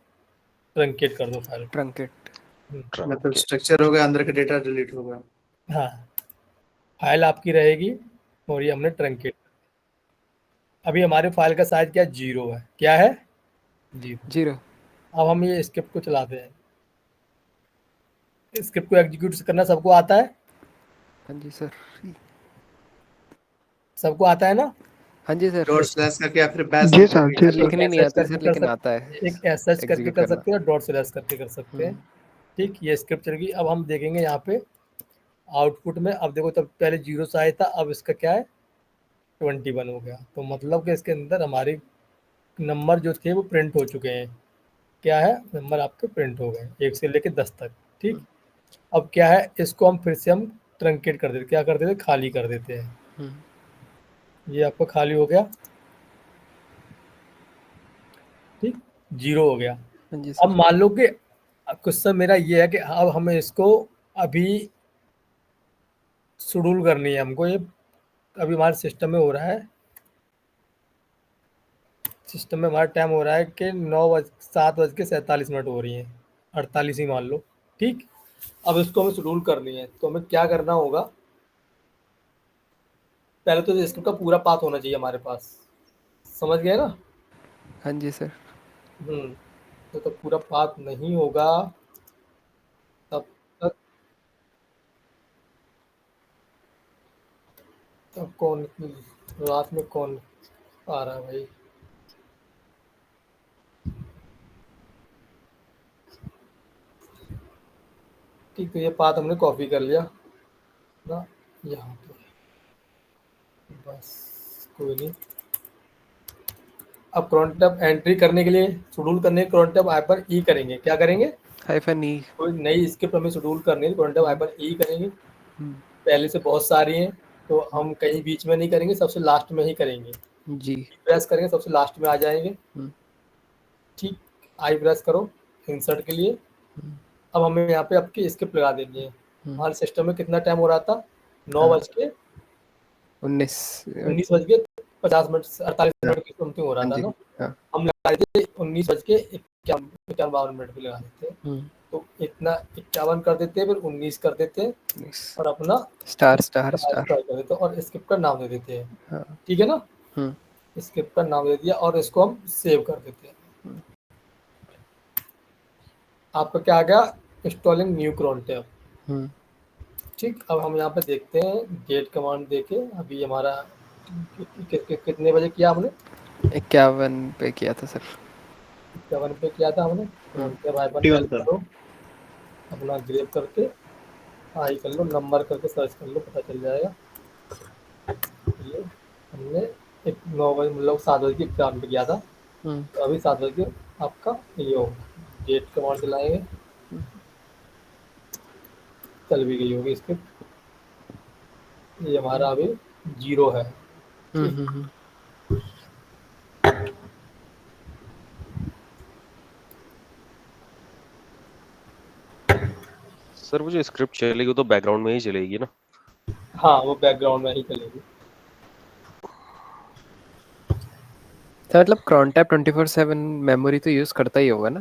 ट्रंकेट कर दो फाइल को। ट्रंकेट। मतलब स्ट्रक्चर हो गया, अंदर का डेटा डिलीट हो गया। हाँ, फाइल आपकी रहेगी और ये हमने ट्रंकेट। अभी हमारे फाइल का साइज क्या है? 0 है। क्या है? 0। अब हम ये स्क्रिप्ट को चलाते हैं। स्क्रिप्ट को एग्जीक्यूट करना सबको आता है? हाँ जी सर। सबको आता है ना? हाँ जी सर। डॉट स्लैश करके या फिर बैश जी सर, जी सर। लिखनी नहीं SH आती करके सर, कर लेकिन सकते, आता है एक SH करके एग्जीक्यूट कर करना। सकते हैं और डॉट स्लैश करके कर सकते हैं। ठीक, ये स्क्रिप्ट चलेगी। अब हम देखेंगे यहाँ पे आउटपुट में। अब देखो, तब पहले 0 से आया था, अब इसका क्या है? 21 हो गया। तो मतलब कि इसके अंदर हमारे नंबर जो थे वो प्रिंट हो चुके हैं। क्या है? नंबर आपके प्रिंट हो गए 1 से लेकर 10 तक। ठीक, अब क्या है, इसको हम फिर से हम ट्रंकेट कर देते। क्या कर देते? खाली कर देते हैं। ये आपका खाली हो गया। ठीक, 0 हो गया। हाँ जी अब सर। मान लो कि क्वेश्चन मेरा ये है कि अब हमें इसको अभी शेड्यूल करनी है हमको। ये अभी हमारे सिस्टम में हो रहा है, सिस्टम में हमारा टाइम हो रहा है कि 7:47 हो रही हैं, 48 ही मान लो। ठीक, अब इसको हमें शेड्यूल करनी है, तो हमें क्या करना होगा? पहले तो स्क्रिप्ट का पूरा पाथ होना चाहिए हमारे पास। समझ गए ना? हाँ जी सर। तो पूरा पाथ नहीं होगा तब तक। तब कौन रात में कौन आ रहा है भाई? ठीक, तो ये पाथ हमने कॉपी कर लिया ना यहाँ पे, बस कोई नहीं। अब cron tab एंट्री करने के लिए, शेड्यूल करने के cron tab हाइफन ई करेंगे। क्या करेंगे? हाइफन ई। कोई नई स्क्रिप्ट हमें शेड्यूल करनी है, cron tab हाइफन ई करेंगे। पहले से बहुत सारी हैं, तो हम कहीं बीच में नहीं करेंगे, सबसे लास्ट में ही करेंगे। जी। प्रेस करेंगे, सबसे लास्ट में आ जाएंगे। ठीक, आई प्रेस करो इंसर्ट के लिए। अब हमें यहाँ पे आपकी स्क्रिप्ट लगा देनी है। हमारे सिस्टम में कितना टाइम हो रहा था? 19:50 48 की समथिंग हो रहा था ना। हम लगा देते 19:51 पे लगा देते हैं। तो इतना 51 कर देते हैं, फिर 19 कर देते हैं और अपना स्टार स्टार स्टार कर देते हैं और स्क्रिप्ट का नाम दे देते हैं। हाँ। ठीक है ना? स्क्रिप्ट का नाम दे दिया और इसको हम सेव कर देते हैं। आपका क्या आ गया? Installing new cron tab। ठीक, अब हम यहाँ पे देखते हैं गेट कमांड देके। अभी हमारा कितने बजे किया हमने? 51 पे किया था सर। 51 पे किया था हमने। करो, अपना ग्रेप करके आई कर लो, नंबर करके सर्च कर लो, पता चल जाएगा। 9 बजे मतलब 7 बजे की काम पे गया था, हम्म तो अभी 7 बजे के आपका ये हो डेट कमांड चलाएंगे, चल भी गई होगी इसके। ये हमारा अभी 0 है। ठीक, हम्म। सर वो जो स्क्रिप्ट चलेगी वो तो बैकग्राउंड में ही चलेगी ना? हाँ वो बैकग्राउंड में ही चलेगी। तो मतलब crontab 24/7 मेमोरी तो यूज करता ही होगा ना,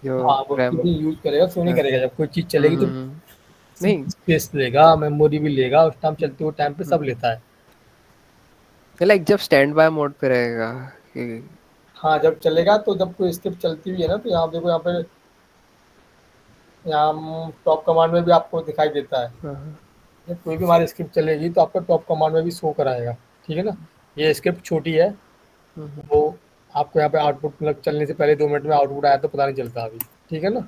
जो हाँ वो रैम। कितनी यूज करेगा, क्यों नहीं हाँ। करेगा, जब कोई चीज़ चलेगी तो नहीं, स्पेस लेगा, मेमोरी भी लेगा, उस टाइम चलते हुए टाइम पे सब लेता है। लाइक जब स्टैंड बाय मोड पे रहेगा कि हाँ जब चलेगा, तो जब कोई स्क्रिप्ट चलती हुई है ना, तो यहाँ देखो, यहाँ पे यहाँ टॉप कमांड में भी आपको दिखाई देता है। हाँ, जब कोई भी हमारी स्क्रिप्ट चलेगी तो आपका टॉप कमांड में भी शो कराएगा। ठीक है ना, ये स्क्रिप्ट छोटी है, वो आपको यहाँ पे आउटपुट मतलब चलने से पहले 2 मिनट में आउटपुट आया तो पता नहीं चलता अभी। ठीक है ना,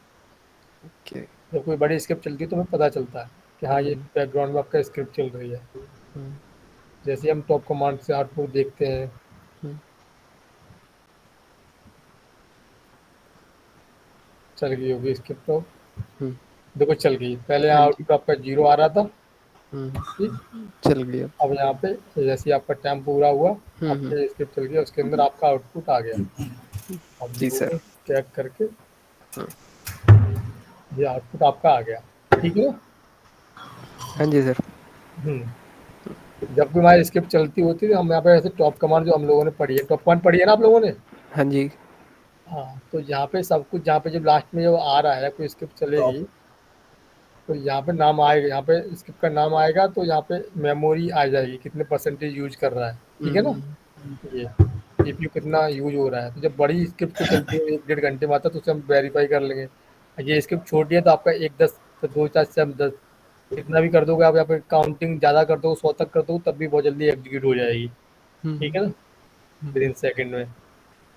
ओके। जब कोई बड़ी स्क्रिप्ट चलती है तो हमें पता चलता है कि हाँ ये बैकग्राउंड में आपका स्क्रिप्ट चल रही है। जैसे ही हम टॉप कमांड से आउटपुट देखते हैं, चल गई होगी स्क्रिप्ट, तो देखो चल गई। पहले हाँ यहाँ जी। आउटपुट आपका 0 आ रहा था। ठीक, चल गया। अब यहाँ पे जैसे ही आपका टाइम पूरा हुआ, आपके स्क्रिप्ट चल गया, उसके अंदर आपका आउटपुट आ गया। अब जी सर। देखोगे चेक करके, ये आउटपुट आपका आ गया। ठीक है ना। हाँ जी सर। जब भी हमारी स्क्रिप्ट चलती होती है, हम यहाँ पे ऐसे टॉप कमांड जो हम लोगों ने पढ़ी है, टॉप कमांड पढ़ी है ना आप लोगों ने। हाँ जी। हाँ, तो यहाँ पे सब कुछ, जहाँ पे जब लास्ट में जब आ रहा है कोई स्क्रिप्ट चलेगी, तो यहाँ पे नाम आएगा, यहाँ पे स्क्रिप्ट का नाम आएगा, तो यहाँ पे मेमोरी आ जाएगी, कितने परसेंटेज यूज कर रहा है। ठीक है ना, ये सीपीयू कितना यूज हो रहा है। तो जब बड़ी स्क्रिप्ट चलती है 1-1.5 घंटे में आता है, तो उसे हम वेरीफाई कर लेंगे। ये स्क्रिप्ट छोटी है तो आपका 1-10 तो 2-4-7-10 कितना भी कर दोगे आप, यहाँ पे काउंटिंग ज़्यादा कर दो, 100 तक कर दो, तब भी बहुत जल्दी एग्जीक्यूट हो जाएगी। ठीक है ना, विद इन सेकेंड में।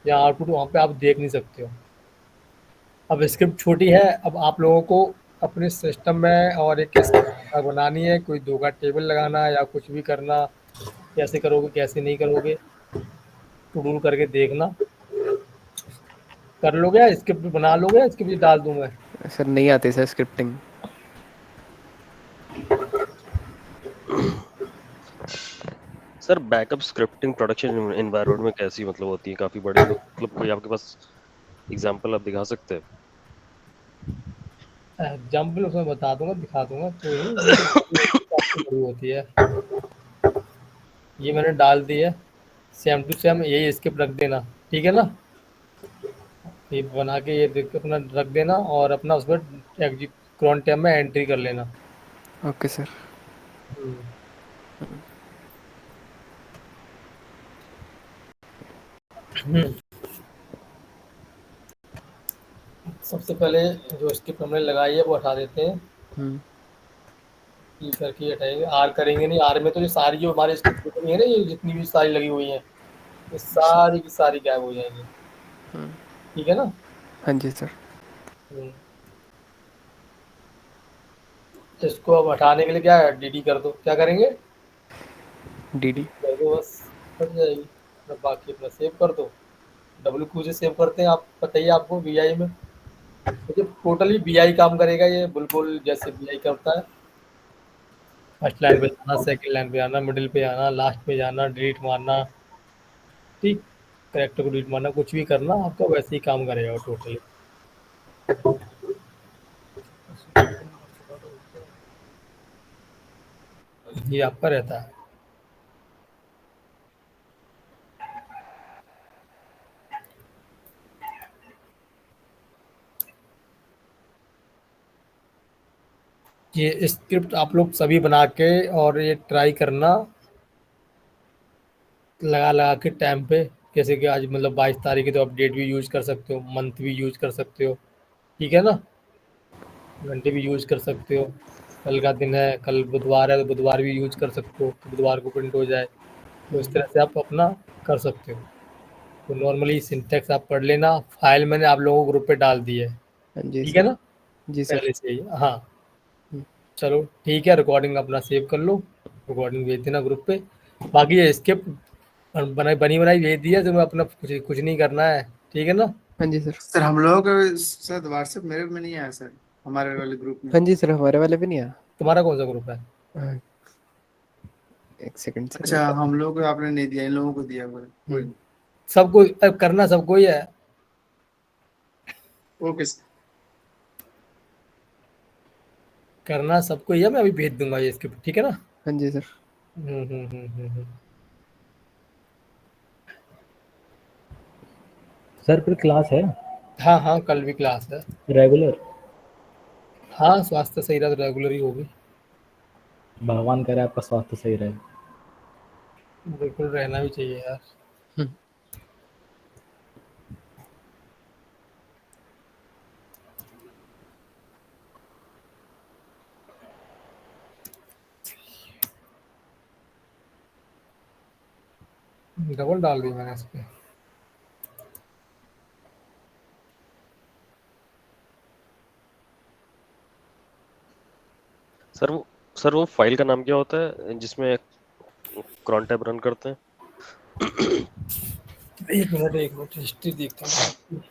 यहाँ आउटपुट वहाँ पे आप देख नहीं सकते हो। अब स्क्रिप्ट छोटी है, अब आप लोगों को अपने सिस्टम में और एक स्क्रिप्ट बनानी है, कोई 2 का टेबल लगाना या कुछ भी करना, कैसे करोगे कैसे नहीं करोगे, टूडूल करके देखना। कर लोगे, स्क्रिप्ट बना लोगे, स्क्रिप्ट डाल दूं मैं। सर नहीं आती sir scripting. Sir backup scripting production environment में कैसी मतलब होती है? काफी बड़ी तो मतलब कोई आपके पास एग्जांपल आप दिखा सकते हैं? एग्जाम्पल उसमें बता दूंगा, दिखा दूंगा, कोई नहीं, ये तो काफी बड़ी होती है। ये मैंने डाल दी है, सेम टू सेम यही स्क्रिप्ट रख देना। ठीक है ना, ये बना के ये देख के अपना रख देना, और अपना उस पर क्रॉन टैब में एंट्री कर लेना। Okay sir. सबसे पहले जो स्क्रिप्ट हमने लगाई है वो हटा देते हैं। ई करके हटाएंगे, आर करेंगे नहीं। आर में तो ये सारी जो हमारे स्क्रिप्ट है ना, ये जितनी भी सारी लगी हुई हैं, ये सारी की सारी गायब हो जाएंगी। ठीक है ना। हाँ जी सर। इसको अब हटाने के लिए क्या है, डीडी कर दो। क्या करेंगे, डीडी कर दो, बस हट जाएगी। अब बाकी अपना सेव कर दो। डब्ल्यू क्यू से सेव करते हैं, आप बताइए आपको बीआई में। तो टोटली बीआई काम करेगा ये, बिल्कुल जैसे बीआई करता है। फर्स्ट लाइन पे जाना, सेकंड लाइन पे आना, मिडिल पे आना, लास्ट पे जाना, डिलीट मारना। ठीक, करेक्टर को डिलीट मारना, कुछ भी करना आपका वैसे ही काम करेगा टोटली। ये आपका रहता है। ये स्क्रिप्ट आप लोग सभी बना के और ये ट्राई करना, लगा लगा के टाइम पे। जैसे कि आज मतलब 22 तारीख है, तो आप डेट भी यूज कर सकते हो, मंथ भी यूज कर सकते हो। ठीक है ना, घंटे भी यूज कर सकते हो। कल का दिन है, कल बुधवार है, तो बुधवार भी यूज कर सकते हो, तो बुधवार को प्रिंट हो जाए। तो इस तरह से आप अपना कर सकते हो। तो नॉर्मली सिंटैक्स आप पढ़ लेना, फाइल मैंने आप लोगों को ग्रुप पे डाल दी है। हाँ जी ठीक है सर। ना, जी सर। पहले से ही। हाँ चलो ठीक है, रिकॉर्डिंग अपना सेव कर लो, रिकॉर्डिंग भेज देना ग्रुप पे। बाकी ये स्क्रिप्ट बनी बनाई भेज दी है, तुम्हें अपना कुछ नहीं करना है, ठीक है ना? हाँ जी सर। सर हम लोग सर व्हाट्सएप मेरे में नहीं आया सर, हमारे वाले ग्रुप में। हाँ जी सर, हमारे वाले भी नहीं आया। तुम्हारा कौन सा ग्रुप है? हाँ, एक सेकंड सर। अच्छा हम लोग को आपने नहीं दिया, इन लोगों को दिया हुआ है। कोई नहीं। सबको अब करना सबको ही है। Okay sir. करना सबको ही है, मैं अभी भेज दूंगा ये स्क्रिप्ट, ठीक है ना? हाँ जी सर। हम्म। सर फिर क्लास है हाँ कल भी क्लास है। रेगुलर? हाँ स्वास्थ्य सही रहा तो रेगुलर ही होगी। भगवान करे आपका स्वास्थ्य सही रहे। बिल्कुल रहना भी चाहिए यार। हम्म, डबल डाल दी मैंने इस पे। सर वो फाइल का नाम क्या होता है जिसमें क्रॉन टैब रन करते हैं? एक मिनट हिस्ट्री देखता हूँ।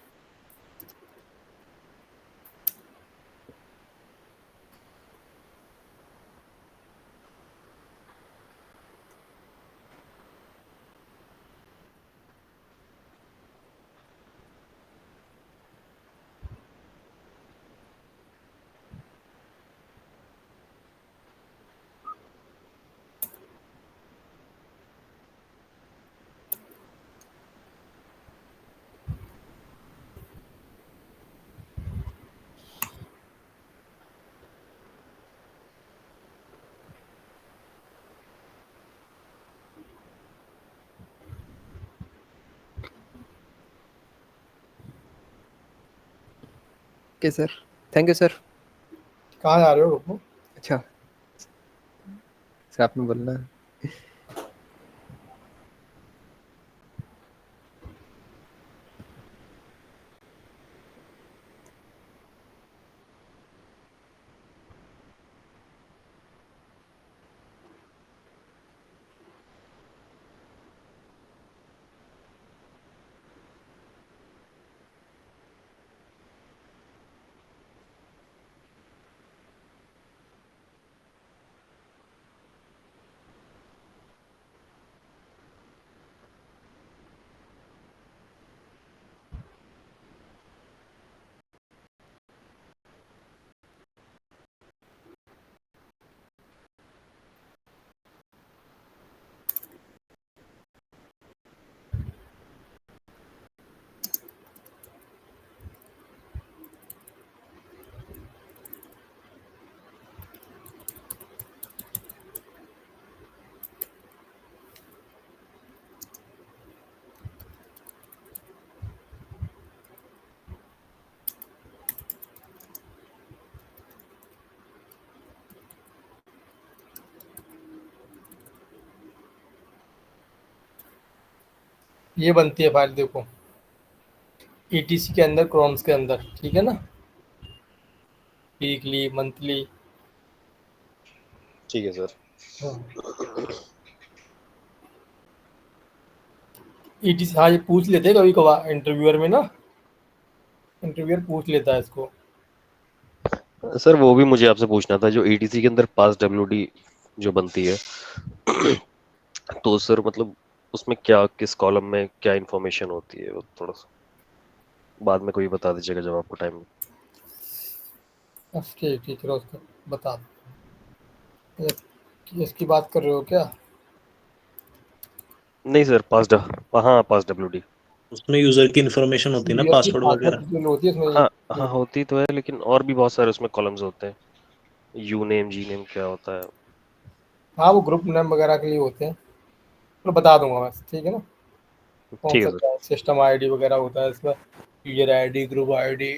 Okay sir, thank you sir. कहाँ जा रहे हो रुको? अच्छा सर, आपने बोलना है। ये बनती है फाइल, देखो ETC के अंदर, क्रॉन्स के अंदर, ठीक है ना? Weekly monthly. ठीक है सर। ETC, हाँ ये पूछ लेते हैं कभी कभार इंटरव्यूअर में ना, इंटरव्यूअर पूछ लेता है इसको। सर वो भी मुझे आपसे पूछना था, जो ETC के अंदर पास WD जो बनती है तो सर मतलब उसमें क्या, किस कॉलम में क्या इंफॉर्मेशन होती है, वो थोड़ा सा बाद में कोई बता दीजिएगा जब आपको टाइम। ठीक है उसको बता दो। इसकी बात कर रहे हो क्या? नहीं सर, हाँ पास WD। उसमें यूजर की इन्फॉर्मेशन होती है ना, यूएस की पासवर्ड वगैरह। पासवर्ड होती है उसमें। हाँ होती तो है, लेकिन और भी बहुत सारे उसमें कॉलम्स होते हैं। यू नेम, जी नेम क्या होता है? हाँ वो ग्रुप नेम वगैरह के लिए होते हैं, तो बता दूंगा बस, ठीक है ना? कौन ठीक है सा सर। क्या सिस्टम आईडी वगैरह होता है इसमें, यूजर आईडी, ग्रुप आईडी।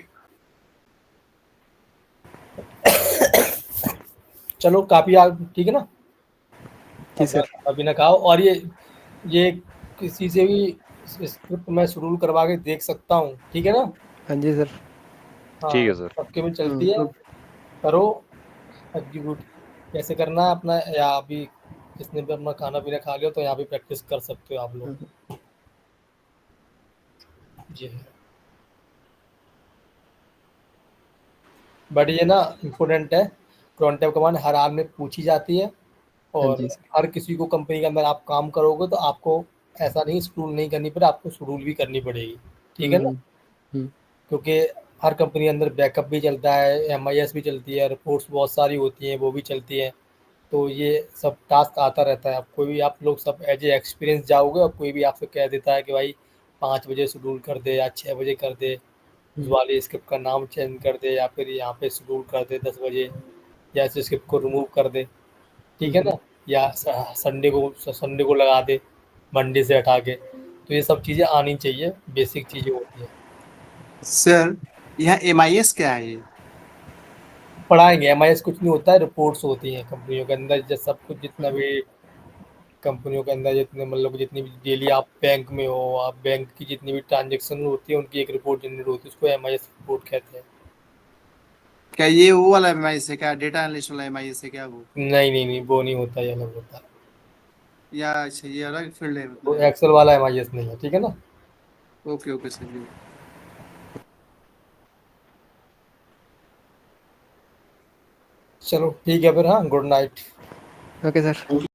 चलो काफी ठीक है ना? जी अब सर। अभी ना खाओ, और ये किसी से भी स्क्रिप्ट मैं शेड्यूल करवा के देख सकता हूँ, ठीक है ना? हाँ जी सर। ठीक हाँ है सर। सबके में चलती है। करो एग्जीक्यूट कैसे करना है अपना, या अभी इसने भी अपना खाना पीना खा लिया तो यहाँ भी प्रैक्टिस कर सकते हो आप लोग। जी बट ये ना इम्पोर्टेंट है, क्रॉन्टैप कमांड हर हाल में पूछी जाती है हाँ और जी सर। हर किसी को कंपनी के अंदर आप काम करोगे तो आपको ऐसा नहीं शेड्यूल नहीं करनी पड़े, आपको शेड्यूल भी करनी पड़ेगी, ठीक है ना? हम्म। क्योंकि हर कंपनी के अंदर बैकअप भी चलता है, MIS भी चलती है, रिपोर्ट्स बहुत सारी होती हैं वो भी चलती हैं, तो ये सब टास्क आता रहता है। अब कोई भी आप लोग सब एज ए एक्सपीरियंस जाओगे और कोई भी आपसे कह देता है कि भाई 5 बजे शेड्यूल कर दे या 6 बजे कर दे, उस वाले स्क्रिप्ट का नाम चेंज कर दे या फिर यहाँ पे शेड्यूल कर दे 10 बजे या इस स्क्रिप्ट को रिमूव कर दे, ठीक है ना? या संडे को लगा दे मंडे से हटा के, तो ये सब चीज़ें आनी चाहिए, बेसिक चीज़ें होती हैं। सर यहाँ MIS क्या है ये? पढ़ाएंगे। MIS कुछ नहीं होता है, रिपोर्ट्स होती हैं कंपनियों के अंदर, जैसे सब कुछ जितना भी कंपनियों के अंदर जितने मतलब जितनी भी डेली आप बैंक में हो, आप बैंक की जितनी भी ट्रांजेक्शन होती है उनकी एक रिपोर्ट जनरेट होती है, उसको MIS रिपोर्ट कहते हैं। क्या ये वो वाला MIS है क्या? डेटा एनालिस्ट वाला MIS है क्या वो? नहीं वो नहीं होता, ये अलग होता है, या अच्छा ये अलग फील्ड है वो मतलब? एक्सेल वाला MIS नहीं है, ठीक है ना? ओके ओके सर जी। चलो ठीक है फिर, हाँ, गुड नाइट। Okay sir.